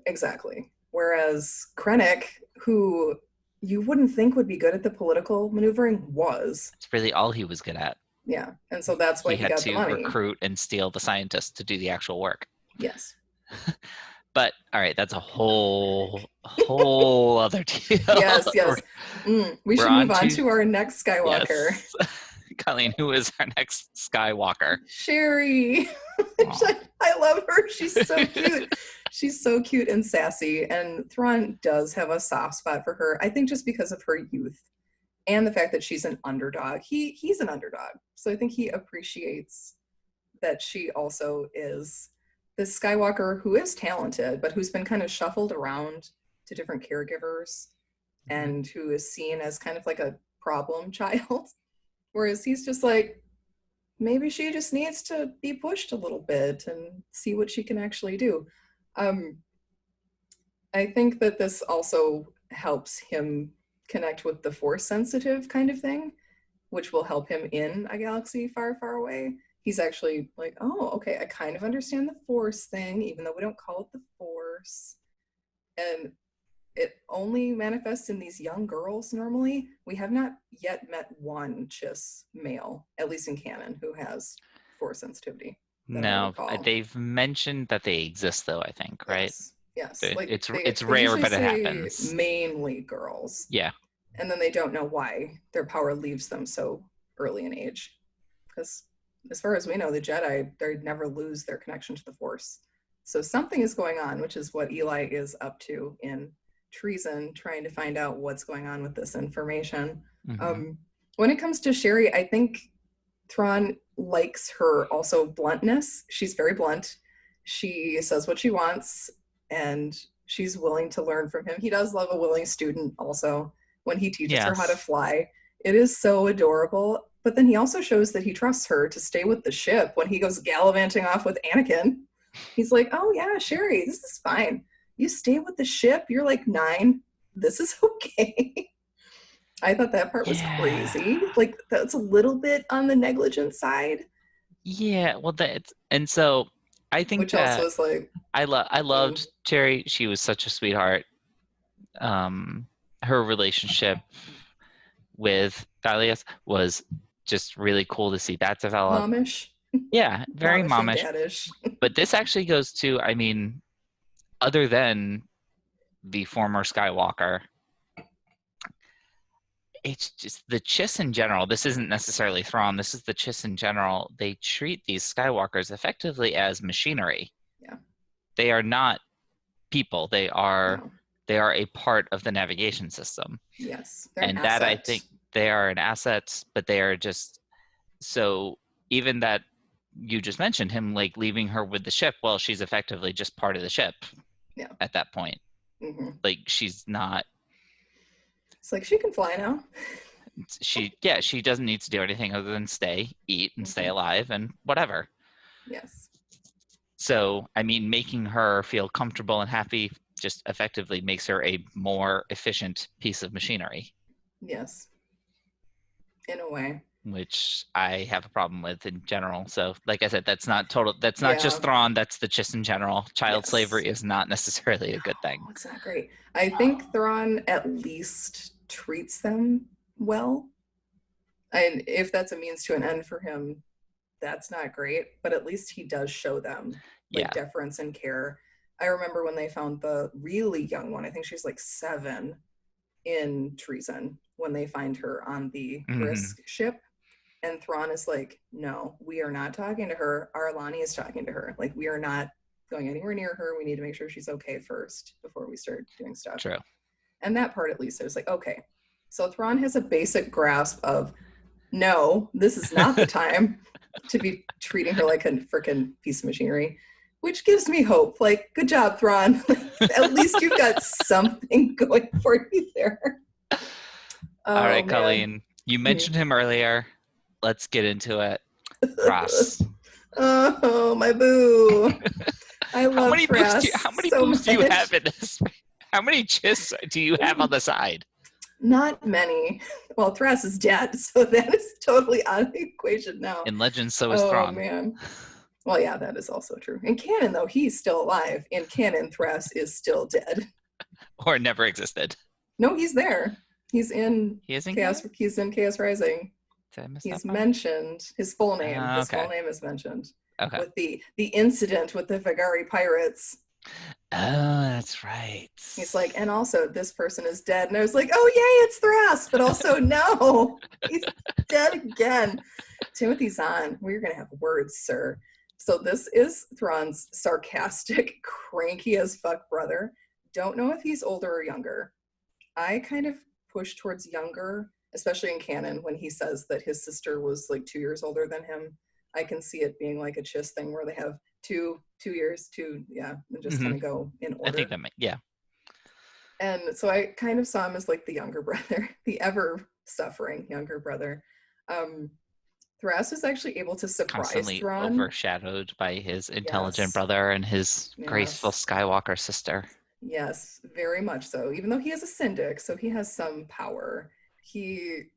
Exactly. Whereas Krennic, who you wouldn't think would be good at the political maneuvering, was. It's really all he was good at. Yeah. And so that's why he got the money. He had to recruit and steal the scientists to do the actual work. Yes. But all right, that's a whole other deal. Yes. We should move on to our next Skywalker. Yes. Colleen, who is our next Skywalker? Sherry. I love her. She's so cute. She's so cute and sassy. And Thrawn does have a soft spot for her. I think just because of her youth and the fact that she's an underdog. He's an underdog. So I think he appreciates that she also is this Skywalker who is talented, but who's been kind of shuffled around to different caregivers and who is seen as kind of like a problem child. Whereas he's just like, maybe she just needs to be pushed a little bit and see what she can actually do. I think that this also helps him connect with the Force sensitive kind of thing, which will help him in a galaxy far, far away. He's actually like, oh, okay, I kind of understand the Force thing, even though we don't call it the Force. And it only manifests in these young girls normally. We have not yet met one Chiss male, at least in canon, who has Force sensitivity. No, they've mentioned that they exist, though, I think, right? Yes. Like, it's rare, but it happens. Mainly girls. Yeah. And then they don't know why their power leaves them so early in age. Because as far as we know, the Jedi, they never lose their connection to the Force. So something is going on, which is what Eli is up to in Treason, trying to find out what's going on with this information. When it comes to Sherry, I think Thrawn likes her also bluntness. She's very blunt. She says what she wants, and she's willing to learn from him. He does love a willing student also when he teaches her how to fly. It is so adorable. But then he also shows that he trusts her to stay with the ship when he goes gallivanting off with Anakin. He's like, oh yeah, Sherry, this is fine. You stay with the ship. You're like 9. This is okay. I thought that part was crazy. Like, that's a little bit on the negligent side. Yeah, well, and so I think which also is like, I loved Cherry. She was such a sweetheart. Her relationship with Thalias was just really cool to see that develop. Momish. Yeah, very momish. Daddish. But this actually goes to, I mean, other than the former Skywalker, it's just the Chiss in general. This isn't necessarily Thrawn. This is the Chiss in general. They treat these Skywalkers effectively as machinery. Yeah. They are not people. They are No. a part of the navigation system. Yes. They're And an that, I asset. think, they are an asset, but they are just so even that you just mentioned him like leaving her with the ship. Well, she's effectively just part of the ship. Yeah. At that point. Mm-hmm. Like she's not. It's like she can fly now. She doesn't need to do anything other than stay, eat, and stay Mhm. alive, and whatever. Yes. So, I mean, making her feel comfortable and happy just effectively makes her a more efficient piece of machinery. Yes. In a way. Which I have a problem with in general. So, like I said, that's not Yeah. just Thrawn, that's the Chiss in general. Child Yes. slavery is not necessarily a good thing. It's not great. I think Thrawn at least treats them well. And if that's a means to an end for him, that's not great. But at least he does show them like Yeah. deference and care. I remember when they found the really young one, I think she's like 7 in Treason, when they find her on the Risk ship. And Thrawn is like, no, we are not talking to her. Arlani is talking to her. Like, we are not going anywhere near her. We need to make sure she's okay first before we start doing stuff. True. And that part, at least, I was like, okay. So Thrawn has a basic grasp of, no, this is not the time to be treating her like a freaking piece of machinery, which gives me hope. Like, good job, Thrawn. At least you've got something going for you there. All right, Colleen, you mentioned him earlier. Let's get into it. Thras. Oh, my boo. I love Thras. How many boos do you have in this? How many Chiss do you have on the side? Not many. Well, Thras is dead, so that is totally out of the equation now. In Legends, so is Thrawn. Oh, man. Well, yeah, that is also true. In canon, though, he's still alive. In canon, Thras is still dead. Or never existed. No, he's there. He's in Chaos. He's in Chaos Rising. He's mentioned. His full name. His full name is mentioned. Okay. With the incident with the Vagari pirates. Oh, that's right. He's like, and also this person is dead. And I was like, oh yay, it's Thras. But also no, he's dead again. Timothy Zahn, we're gonna have words, sir. So this is Thrawn's sarcastic, cranky as fuck brother. Don't know if he's older or younger. I kind of push towards younger, especially in canon, when he says that his sister was like 2 years older than him. I can see it being like a Chiss thing where they have two years, and just kind of go in order. I think that yeah. And so I kind of saw him as like the younger brother, the ever-suffering younger brother. Thras is actually able to surprise Constantly Thrawn. Overshadowed by his intelligent brother and his graceful Skywalker sister. Yes, very much so. Even though he is a syndic, so he has some power. He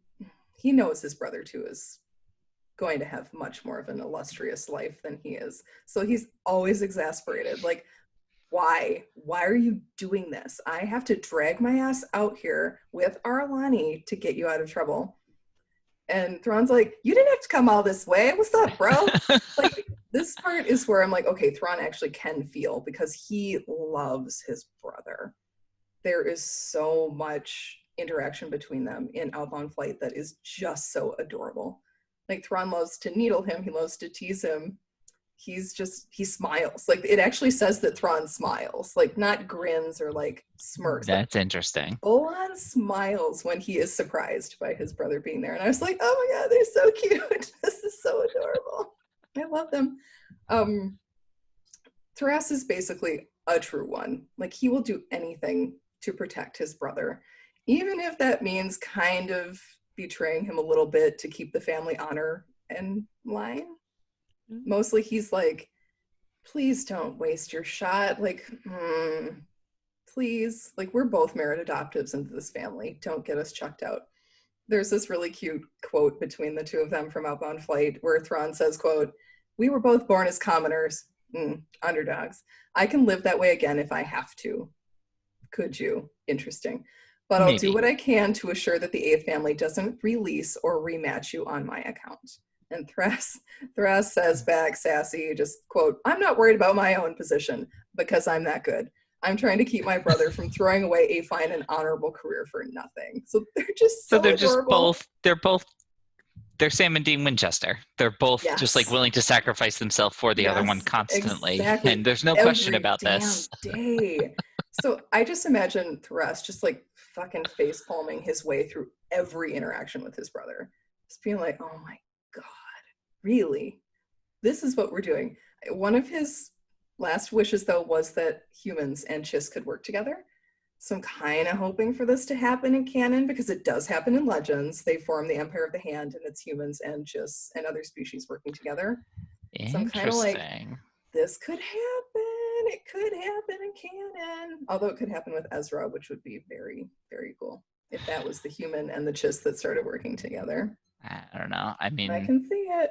knows his brother too is going to have much more of an illustrious life than he is. So he's always exasperated. Like, why? Why are you doing this? I have to drag my ass out here with Arlani to get you out of trouble. And Thrawn's like, you didn't have to come all this way. What's up, bro? Like, this part is where I'm like, okay, Thrawn actually can feel because he loves his brother. There is so much interaction between them in Outbound Flight that is just so adorable. Like, Thrawn loves to needle him. He loves to tease him. He smiles. Like, it actually says that Thrawn smiles. Like, not grins or, like, smirks. That's interesting. Full-on smiles when he is surprised by his brother being there. And I was like, oh my god, they're so cute. This is so adorable. I love them. Thras is basically a true one. Like, he will do anything to protect his brother. Even if that means kind of betraying him a little bit to keep the family honor in line. Mostly he's like, please don't waste your shot. Like, please. Like, we're both merit adoptives into this family. Don't get us chucked out. There's this really cute quote between the two of them from Outbound Flight where Thrawn says, quote, we were both born as commoners, underdogs. I can live that way again if I have to. Could you? Interesting. But I'll do what I can to assure that the A family doesn't release or rematch you on my account. And Thras says back, sassy, just quote, I'm not worried about my own position because I'm that good. I'm trying to keep my brother from throwing away a fine and honorable career for nothing. So they're just So so they're just adorable. they're Sam and Dean Winchester. They're both just like Yes. willing to sacrifice themselves for the other one Yes, constantly. exactly. And there's no question Every about damn this. day. So I just imagine Thrust just like fucking face palming his way through every interaction with his brother. Just being like, oh my God, really? This is what we're doing. One of his last wishes, though, was that humans and Chiss could work together. So I'm kind of hoping for this to happen in canon because it does happen in Legends. They form the Empire of the Hand, and it's humans and Chiss and other species working together. So I'm kind of like, Interesting. this could happen. It could happen in canon. Although it could happen with Ezra, which would be very, very cool if that was the human and the Chiss that started working together. I don't know. I mean, I can see it.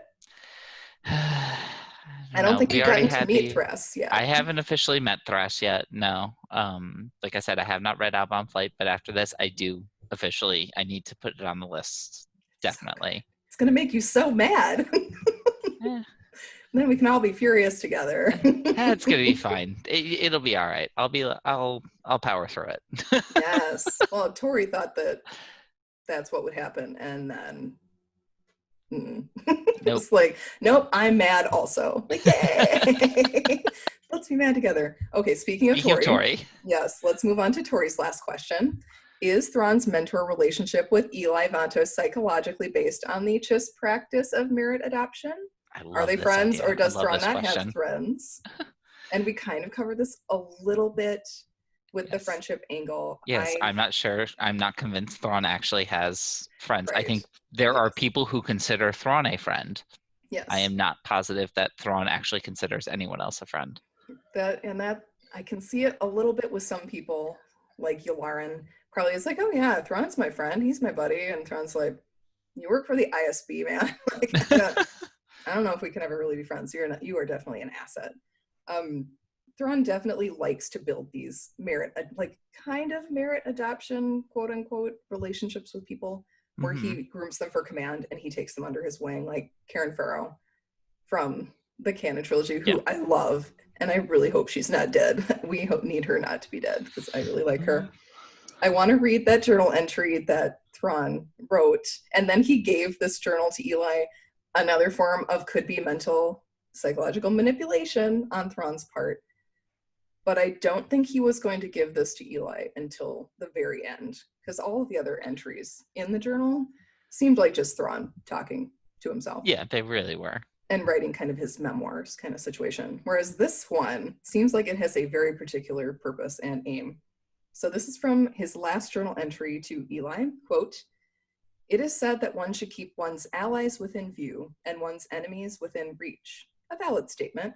I don't no, think we you've already gotten to had meet the. Thras yet. I haven't officially met Thrash yet. No. Like I said, I have not read Outbound Flight, but after this, I do officially. I need to put it on the list. Definitely. It's gonna make you so mad. Eh, Then we can all be furious together. it's gonna be fine. It'll be all right. I'll power through it. Yes. Well, Tori thought that that's what would happen, and then Nope. it's like, nope, I'm mad also. Like, yay! Let's be mad together. Okay, speaking of Tori, yes, let's move on to Tori's last question. Is Thrawn's mentor relationship with Eli Vantos psychologically based on the Chiss practice of merit adoption? Are they friends, or does Thrawn not have friends? And we kind of covered this a little bit with the friendship angle. Yes, I'm not sure. I'm not convinced Thrawn actually has friends. Right. I think there are people who consider Thrawn a friend. Yes. I am not positive that Thrawn actually considers anyone else a friend. That I can see it a little bit with some people, like Yularen. Probably is like, oh yeah, Thrawn's my friend. He's my buddy. And Thrawn's like, you work for the ISB, man. Like, I don't know if we can ever really be friends. You are definitely an asset. Thrawn definitely likes to build these merit adoption, quote unquote, relationships with people where he grooms them for command and he takes them under his wing, like Karen Farrow from the canon trilogy, who I love, and I really hope she's not dead. We need her not to be dead because I really like her. I want to read that journal entry that Thrawn wrote, and then he gave this journal to Eli, another form of could-be mental psychological manipulation on Thrawn's part. But I don't think he was going to give this to Eli until the very end, because all of the other entries in the journal seemed like just Thrawn talking to himself. Yeah, they really were. And writing kind of his memoirs kind of situation. Whereas this one seems like it has a very particular purpose and aim. So this is from his last journal entry to Eli, quote, "It is said that one should keep one's allies within view and one's enemies within reach. A valid statement.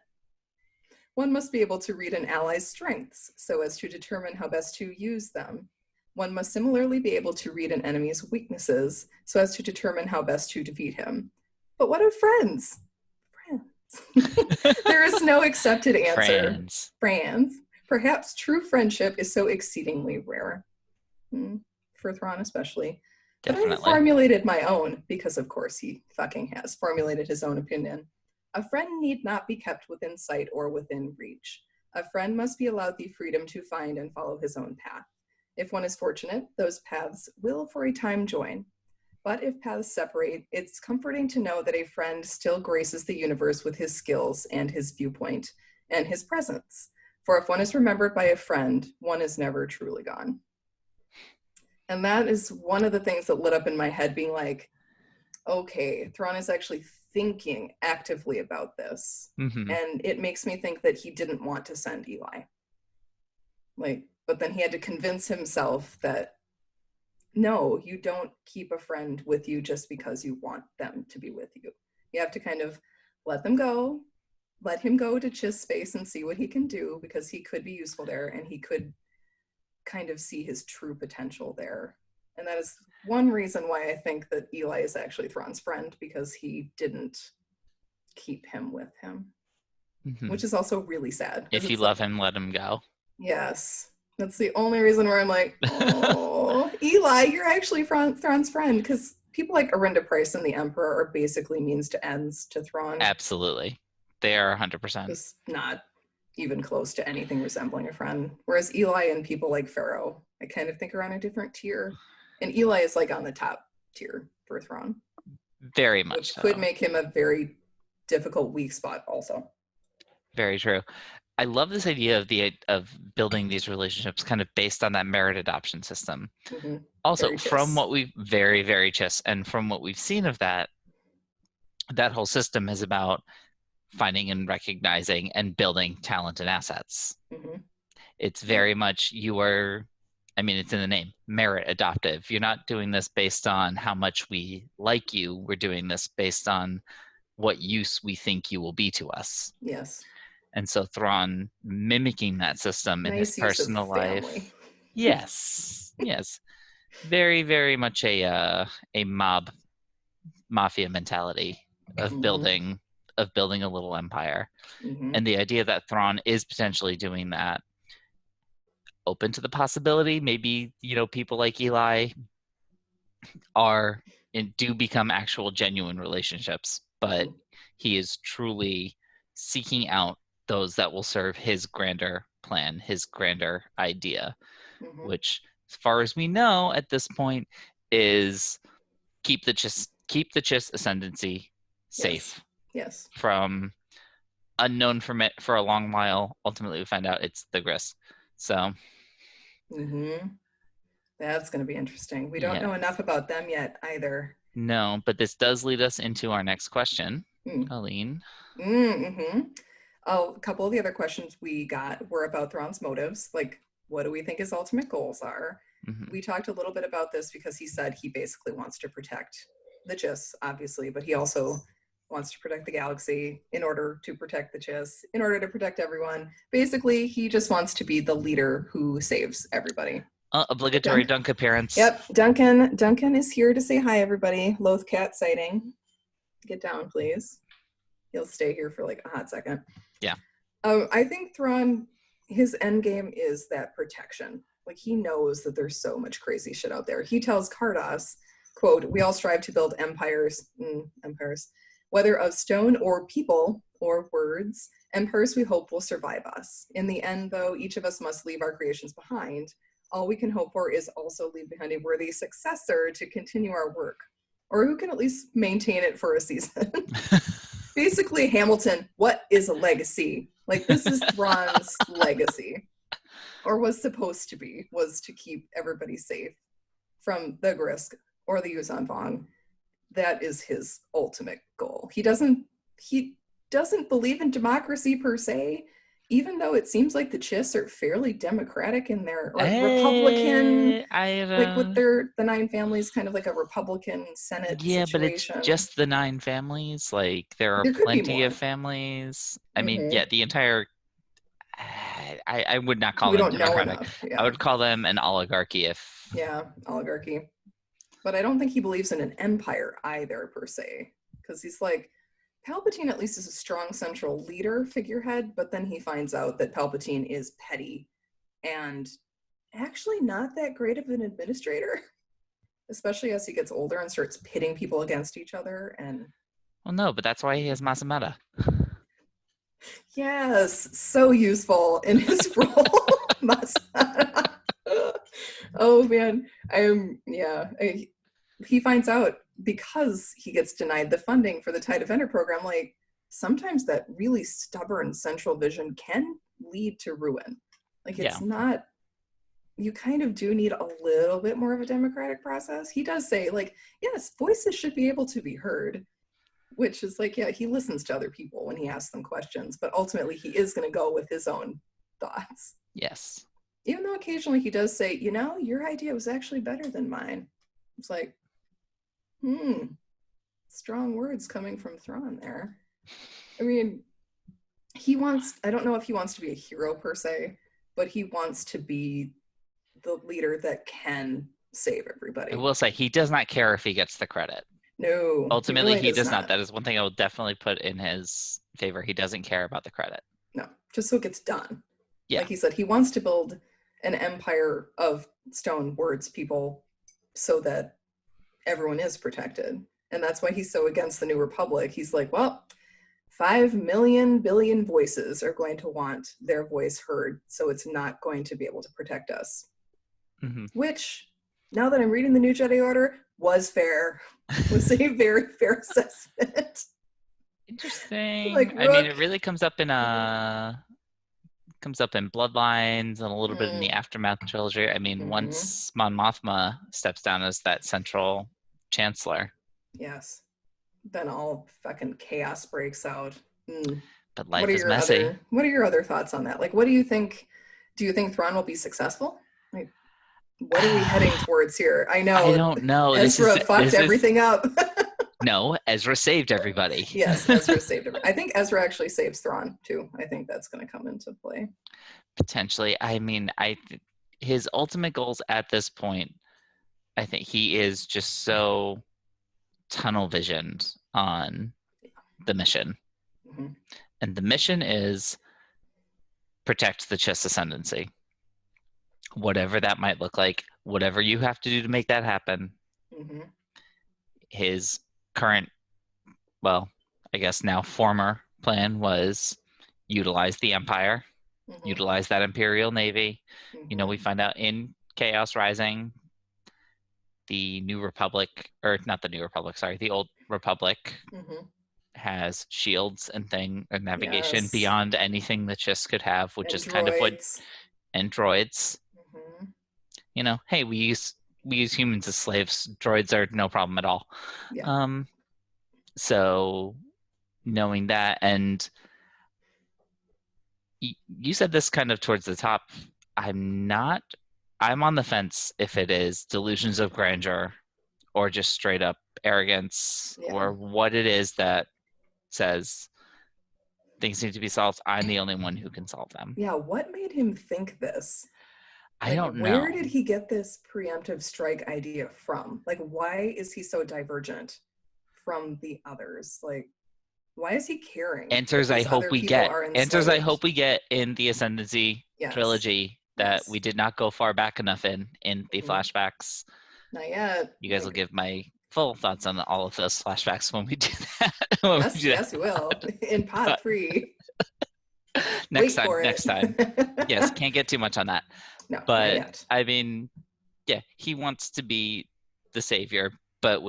One must be able to read an ally's strengths so as to determine how best to use them. One must similarly be able to read an enemy's weaknesses so as to determine how best to defeat him. But what of friends? Friends. There is no accepted answer. Friends. Perhaps true friendship is so exceedingly rare. For Thrawn especially. Definitely. But I formulated my own, because of course he fucking has formulated his own opinion. A friend need not be kept within sight or within reach. A friend must be allowed the freedom to find and follow his own path. If one is fortunate, those paths will for a time join. But if paths separate, it's comforting to know that a friend still graces the universe with his skills and his viewpoint and his presence. For if one is remembered by a friend, one is never truly gone." And that is one of the things that lit up in my head, being like, okay, Thrawn is actually thinking actively about this. And it makes me think that he didn't want to send Eli. But then he had to convince himself that, no, you don't keep a friend with you just because you want them to be with you. You have to kind of let them go, let him go to Chiss space and see what he can do, because he could be useful there and he could kind of see his true potential there. And that is one reason why I think that Eli is actually Thrawn's friend, because he didn't keep him with him, which is also really sad. If you love him, let him go. Yes. That's the only reason where I'm like, oh, Eli, you're actually Thrawn's friend, because people like Arinda Price and the Emperor are basically means to ends to Thrawn. Absolutely. They are 100%. Just not. even close to anything resembling a friend. Whereas Eli and people like Pharaoh, I kind of think are on a different tier. And Eli is like on the top tier for Thrawn. Very much which so. could make him a very difficult weak spot also. Very true. I love this idea of building these relationships kind of based on that merit adoption system. Mm-hmm. Also, Very from Chiss. what we've very Chiss, and from what we've seen of that whole system is about finding and recognizing and building talent and assets. Mm-hmm. It's very much it's in the name, merit adoptive. You're not doing this based on how much we like you. We're doing this based on what use we think you will be to us. Yes. And so Thrawn mimicking that system in his personal life. Yes. Yes. Very much a mafia mentality of Mm-hmm. building a little empire. Mm-hmm. And the idea that Thrawn is potentially doing that, open to the possibility, maybe, people like Eli do become actual genuine relationships, but he is truly seeking out those that will serve his grander plan, his grander idea, which, as far as we know at this point, is keep the Chiss ascendancy safe. Yes. From unknown for a long while. Ultimately, we find out it's the Gris. So. That's going to be interesting. We don't know enough about them yet either. No, but this does lead us into our next question, Colleen. A couple of the other questions we got were about Thrawn's motives, like what do we think his ultimate goals are? We talked a little bit about this because he said he basically wants to protect the Chiss, obviously, but he also wants to protect the galaxy in order to protect the Chiss, in order to protect everyone. Basically, he just wants to be the leader who saves everybody. Obligatory Dunk appearance. Yep, Duncan is here to say hi, everybody. Lothcat sighting. Get down, please. He'll stay here for like a hot second. Yeah. I think Thrawn, his end game is that protection. Like, he knows that there's so much crazy shit out there. He tells Kardas, quote, "We all strive to build empires, whether of stone or people or words, empires we hope will survive us. In the end, though, each of us must leave our creations behind. All we can hope for is also leave behind a worthy successor to continue our work, or who can at least maintain it for a season." Basically, Hamilton, what is a legacy? Like, this is Thrawn's legacy, or was supposed to be, was to keep everybody safe from the Grisk or the Yuuzhan Vong. That is his ultimate goal. He doesn't believe in democracy per se, even though it seems like the Chiss are fairly democratic in their Republican, like with the 9 families, kind of like a Republican Senate situation. But it's just the 9 families. Like, there are plenty of families. I mean, the entire. I would not call them democratic. I would call them an oligarchy oligarchy. But I don't think he believes in an empire either, per se, because he's like, Palpatine at least is a strong central leader figurehead, but then he finds out that Palpatine is petty and actually not that great of an administrator, especially as he gets older and starts pitting people against each other. And well, no, but that's why he has Masameta. Yes, so useful in his role. Oh man, he finds out because he gets denied the funding for the TIE Defender program, like, sometimes that really stubborn central vision can lead to ruin. Like, it's not, you kind of do need a little bit more of a democratic process. He does say, like, yes, voices should be able to be heard, which is like, he listens to other people when he asks them questions, but ultimately he is going to go with his own thoughts. Yes. Even though occasionally he does say, your idea was actually better than mine. It's like, strong words coming from Thrawn there. I mean, I don't know if he wants to be a hero per se, but he wants to be the leader that can save everybody. I will say, he does not care if he gets the credit. No. Ultimately, he does not. That is one thing I will definitely put in his favor. He doesn't care about the credit. No, just so it gets done. Yeah. Like he said, he wants to build an empire of stone words people so that everyone is protected. And that's why he's so against the New Republic. He's like, well, 5 million billion voices are going to want their voice heard, so it's not going to be able to protect us. Mm-hmm. Which, now that I'm reading the New Jedi Order, was fair. Was a very fair assessment. Interesting. Like, I mean, Rook. it really comes up in Bloodlines and a little bit in the Aftermath trilogy. I mean, once Mon Mothma steps down as that central chancellor. Yes. Then all fucking chaos breaks out. But life is messy. What are your other thoughts on that? Like, what do you think? Do you think Thrawn will be successful? Like, what are we heading towards here? I know. I don't know. Ezra fucked everything up. No, Ezra saved everybody. Yes, Ezra saved everybody. I think Ezra actually saves Thrawn too. I think that's going to come into play. Potentially. I mean, his ultimate goals at this point, I think he is just so tunnel visioned on the mission. Mm-hmm. And the mission is protect the Chiss ascendancy. Whatever that might look like, whatever you have to do to make that happen. Mm-hmm. His current, well, I guess now former plan was utilize the Empire, utilize that Imperial Navy. You know, we find out in Chaos Rising, the New Republic, or not the New Republic, sorry, the Old Republic has shields and navigation beyond anything the Chiss could have, which is kind of what, and droids. You know, hey, we use humans as slaves. Droids are no problem at all. Yeah. So knowing that, and you said this kind of towards the top, I'm on the fence if it is delusions of grandeur or just straight up arrogance or what it is that says things need to be solved. I'm the only one who can solve them. Yeah, what made him think this? I don't know. Where did he get this preemptive strike idea from? Like, why is he so divergent from the others? Like, why is he caring? Answers I hope we get. Answers I hope we get in the Ascendancy trilogy that we did not go far back enough in the flashbacks. Not yet. You guys will give my full thoughts on all of those flashbacks when we do that. Yes, we will. In pod 3. Next time. Yes, can't get too much on that. No, but I mean, yeah, he wants to be the savior, but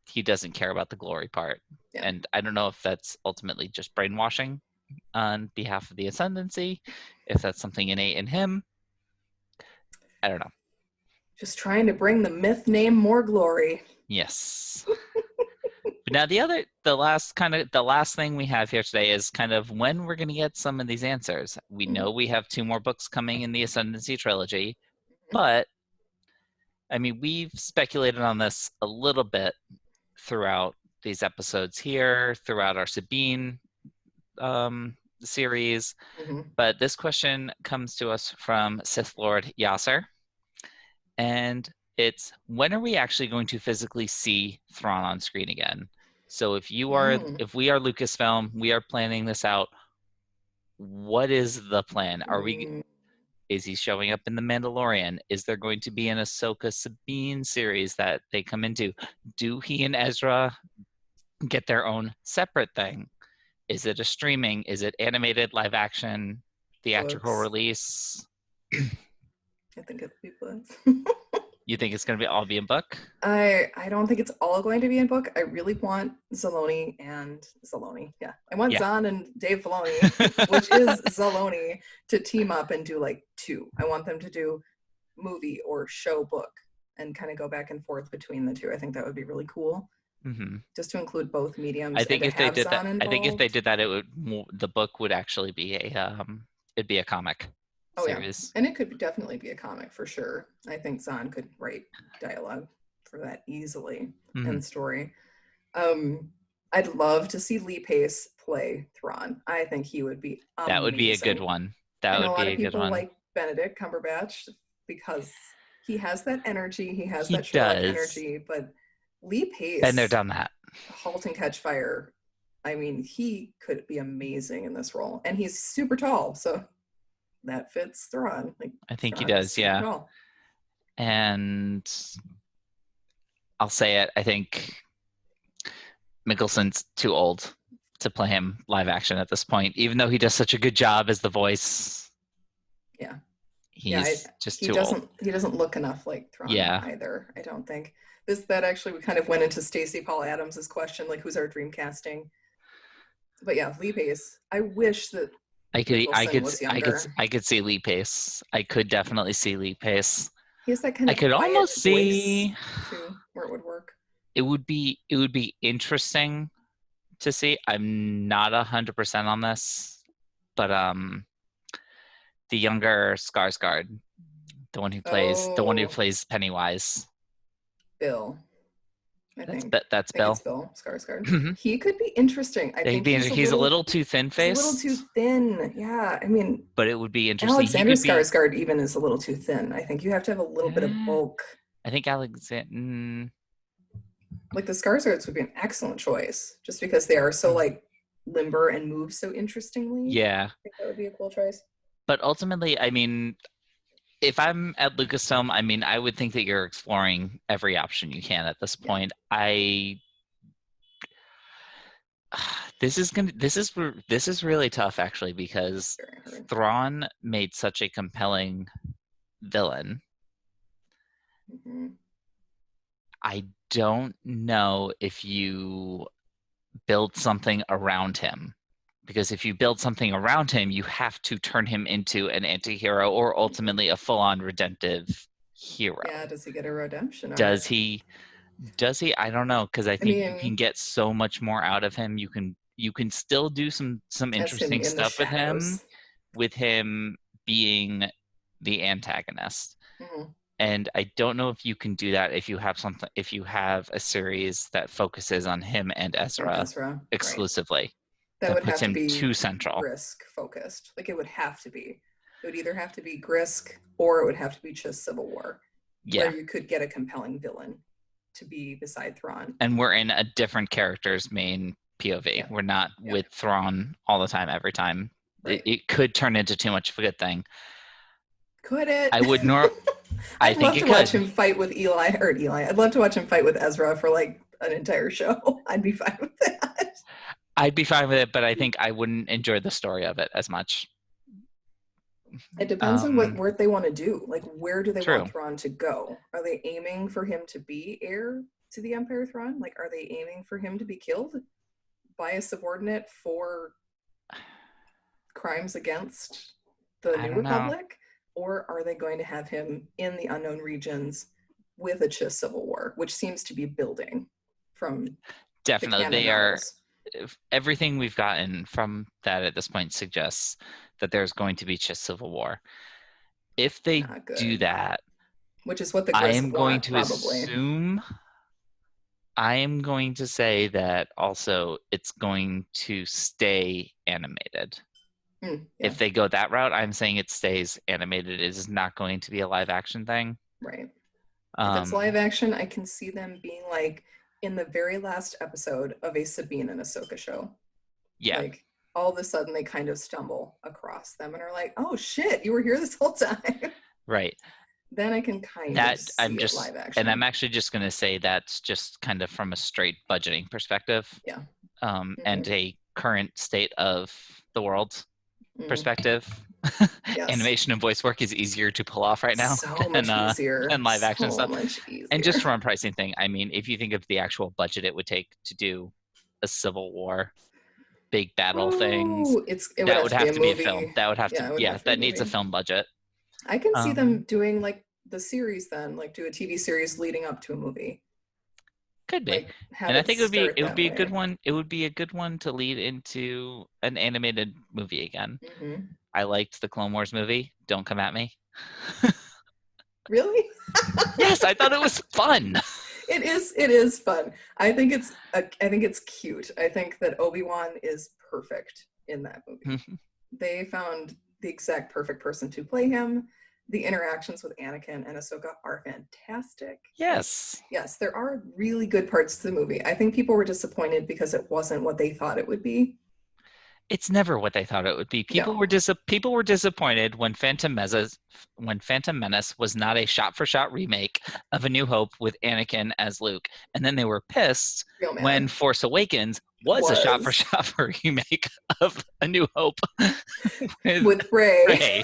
he doesn't care about the glory part. Yeah. And I don't know if that's ultimately just brainwashing on behalf of the Ascendancy, if that's something innate in him. I don't know. Just trying to bring the myth name more glory. Yes. But now the last thing we have here today is kind of when we're going to get some of these answers. We know we have 2 more books coming in the Ascendancy trilogy, but I mean, we've speculated on this a little bit throughout these episodes here, throughout our Sabine series. But this question comes to us from Sith Lord Yasser. And it's, when are we actually going to physically see Thrawn on screen again? So if we are Lucasfilm, we are planning this out. What is the plan? Is he showing up in The Mandalorian? Is there going to be an Ahsoka Sabine series that they come into? Do he and Ezra get their own separate thing? Is it a streaming? Is it animated, live action, theatrical release? I think it'll be books. You think it's going to all be in book? I don't think it's all going to be in book. I really want Zaloni. Yeah. I want Zahn and Dave Filoni, which is Zaloni, to team up and do like 2. I want them to do movie or show book and kind of go back and forth between the 2. I think that would be really cool. Just to include both mediums. I think if they did that, the book would actually be it'd be a comic. Series. Yeah. And it could definitely be a comic for sure. I think Zahn could write dialogue for that easily and story. I'd love to see Lee Pace play Thrawn. I think he would be amazing. That would be a good one. That would be a good one. Like Benedict Cumberbatch because he has that energy. He has that Sherlock energy. But Lee Pace, and they're done that. Halt and Catch Fire. I mean, he could be amazing in this role, and he's super tall. So that fits Thrawn. I think Thrawn he does, yeah. Tall. And I'll say it, I think Mickelson's too old to play him live action at this point, even though he does such a good job as the voice. Yeah. He's just too old. He doesn't look enough like Thrawn either, I don't think. That actually, we kind of went into Stacey Paul Adams's question, like, who's our dream casting? But yeah, Lee Pace. I wish that I could see Lee Pace. I could definitely see Lee Pace. He has that kind of almost see too, where it would work. It would be interesting to see. I'm not 100% on this, but the younger Skarsgård, the one who plays Pennywise. Bill. That's Bill. Bill. It's Bill Skarsgård. He could be interesting. I think he's a little too thin-faced. A little too thin. Yeah, I mean. But it would be interesting. Alexander Skarsgård even is a little too thin. I think you have to have a little bit of bulk. I think Alexander. Like the Skarsgårds would be an excellent choice, just because they are so like limber and move so interestingly. Yeah. I think that would be a cool choice. But ultimately, I mean, if I'm at Lucasfilm, I mean, I would think that you're exploring every option you can at this point. This is really tough, actually, because Thrawn made such a compelling villain. Mm-hmm. I don't know if you build something around him. Because if you build something around him, you have to turn him into an anti-hero or ultimately a full-on redemptive hero. Yeah, does he get a redemption? Does he? I don't know, because I think you can get so much more out of him. You can still do some interesting stuff with him being the antagonist. Mm-hmm. And I don't know if you can do that if you have a series that focuses on him and Ezra exclusively. Right. That would have to be too central. Grisk focused. Like it would have to be. It would either have to be Grisk or it would have to be just Civil War. Yeah. Where you could get a compelling villain to be beside Thrawn. And we're in a different character's main POV. Yeah. We're not with Thrawn all the time, every time. Right. It could turn into too much of a good thing. Could it? I would I'd love to watch him fight with Eli. I'd love to watch him fight with Ezra for like an entire show. I'd be fine with that. I'd be fine with it, but I think I wouldn't enjoy the story of it as much. It depends on what they want to do. Like, where do they want Thrawn to go? Are they aiming for him to be heir to the Empire Thrawn? Like, are they aiming for him to be killed by a subordinate for crimes against the New Republic? Or are they going to have him in the unknown regions with a Chiss civil war, which seems to be building from definitely they are. Everything we've gotten from that at this point suggests that there's going to be Chiss civil war. If they do that, which is what the I am going to assume. I am going to say that also it's going to stay animated. If they go that route, I'm saying it stays animated. It is not going to be a live action thing. Right. If it's live action, I can see them being like in the very last episode of a Sabine and Ahsoka show. Yeah. Like all of a sudden they kind of stumble across them and are like, oh shit, you were here this whole time. Right. Then I can kind of see it live action. And I'm actually just going to say that's just kind of from a straight budgeting perspective. Yeah. And a current state of the world perspective. Yes. Animation and voice work is easier to pull off right now than live action stuff. Much easier. And just from a pricing thing, I mean, if you think of the actual budget it would take to do a Civil War big battle things, that would have to be a film. That would have to, that needs a film budget. I can see them doing like the series then, like do a TV series leading up to a movie. Could be. Like, and I think it would be a good one. It would be a good one to lead into an animated movie again. Mm-hmm. I liked the Clone Wars movie. Don't come at me. Really? Yes, I thought it was fun. It is fun. I think it's cute. I think that Obi-Wan is perfect in that movie. They found the exact perfect person to play him. The interactions with Anakin and Ahsoka are fantastic. Yes. Yes, there are really good parts to the movie. I think people were disappointed because it wasn't what they thought it would be. It's never what they thought it would be. People No. were disappointed when Phantom Menace was not a shot-for-shot remake of A New Hope with Anakin as Luke, and then they were pissed Real mad. when Force Awakens was a shot-for-shot remake of A New Hope with Rey Rey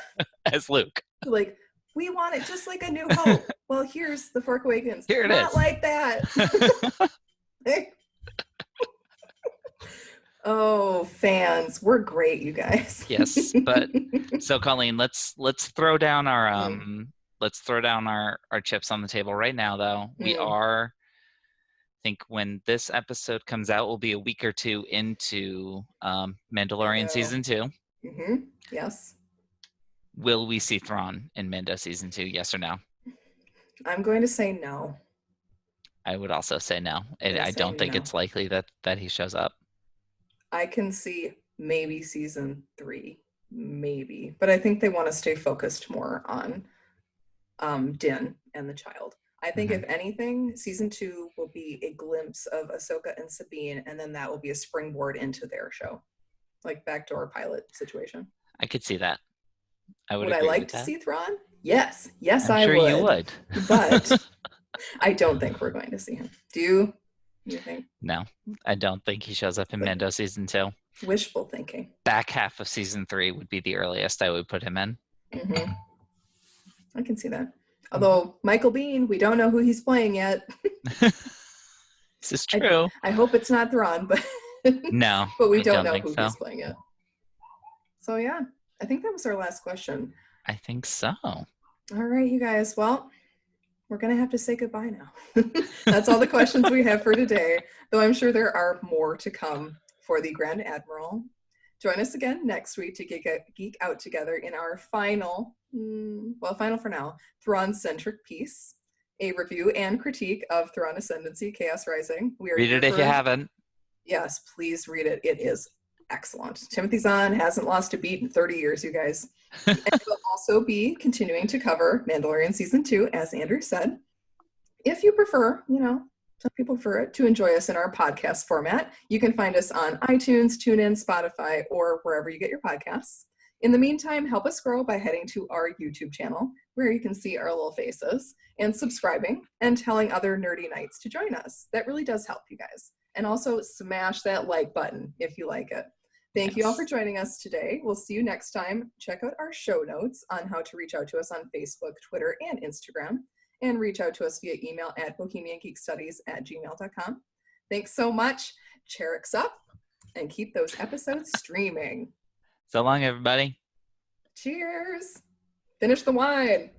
as Luke. Like, we want it just like A New Hope. Well, here's The Force Awakens. Here it Not is. like that. Oh, fans, we're great, you guys. Yes, but so Colleen, let's throw down our chips on the table right now. Though we are, I think when this episode comes out, we'll be a week or two into Mandalorian season 2. Mm-hmm. Yes. Will we see Thrawn in Mando season 2? Yes or no? I'm going to say no. I would also say no. I don't think it's likely that he shows up. I can see maybe season 3, maybe, but I think they want to stay focused more on Din and the child. I think if anything, season 2 will be a glimpse of Ahsoka and Sabine, and then that will be a springboard into their show, like backdoor pilot situation. I could see that. I would I like to see Thrawn? Yes, I'm sure you would. But I don't think we're going to see him. Do you think? No, I don't think he shows up in Mando season 2. Wishful thinking. Back half of season 3 would be the earliest I would put him in. Mm-hmm. I can see that. Although Michael Biehn, we don't know who he's playing yet. This is true. I hope it's not Thrawn, but no, but we don't know who he's playing yet. So yeah, I think that was our last question. I think so. All right, you guys. Well, we're going to have to say goodbye now. That's all the questions we have for today, though I'm sure there are more to come for the Grand Admiral. Join us again next week to geek out together in our final for now, Thrawn-centric piece, a review and critique of Thrawn Ascendancy, Chaos Rising. Read it if you haven't. Yes, please read it. It is excellent. Timothy Zahn hasn't lost a beat in 30 years, you guys. And we'll also be continuing to cover Mandalorian Season 2, as Andrew said. If you prefer, some people prefer it, to enjoy us in our podcast format, you can find us on iTunes, TuneIn, Spotify, or wherever you get your podcasts. In the meantime, help us grow by heading to our YouTube channel, where you can see our little faces, and subscribing and telling other nerdy knights to join us. That really does help, you guys. And also smash that like button if you like it. Thank you all for joining us today. We'll see you next time. Check out our show notes on how to reach out to us on Facebook, Twitter, and Instagram, and reach out to us via email at bohemiangeekstudies@gmail.com. Thanks so much. Cherix up and keep those episodes streaming. So long, everybody. Cheers. Finish the wine.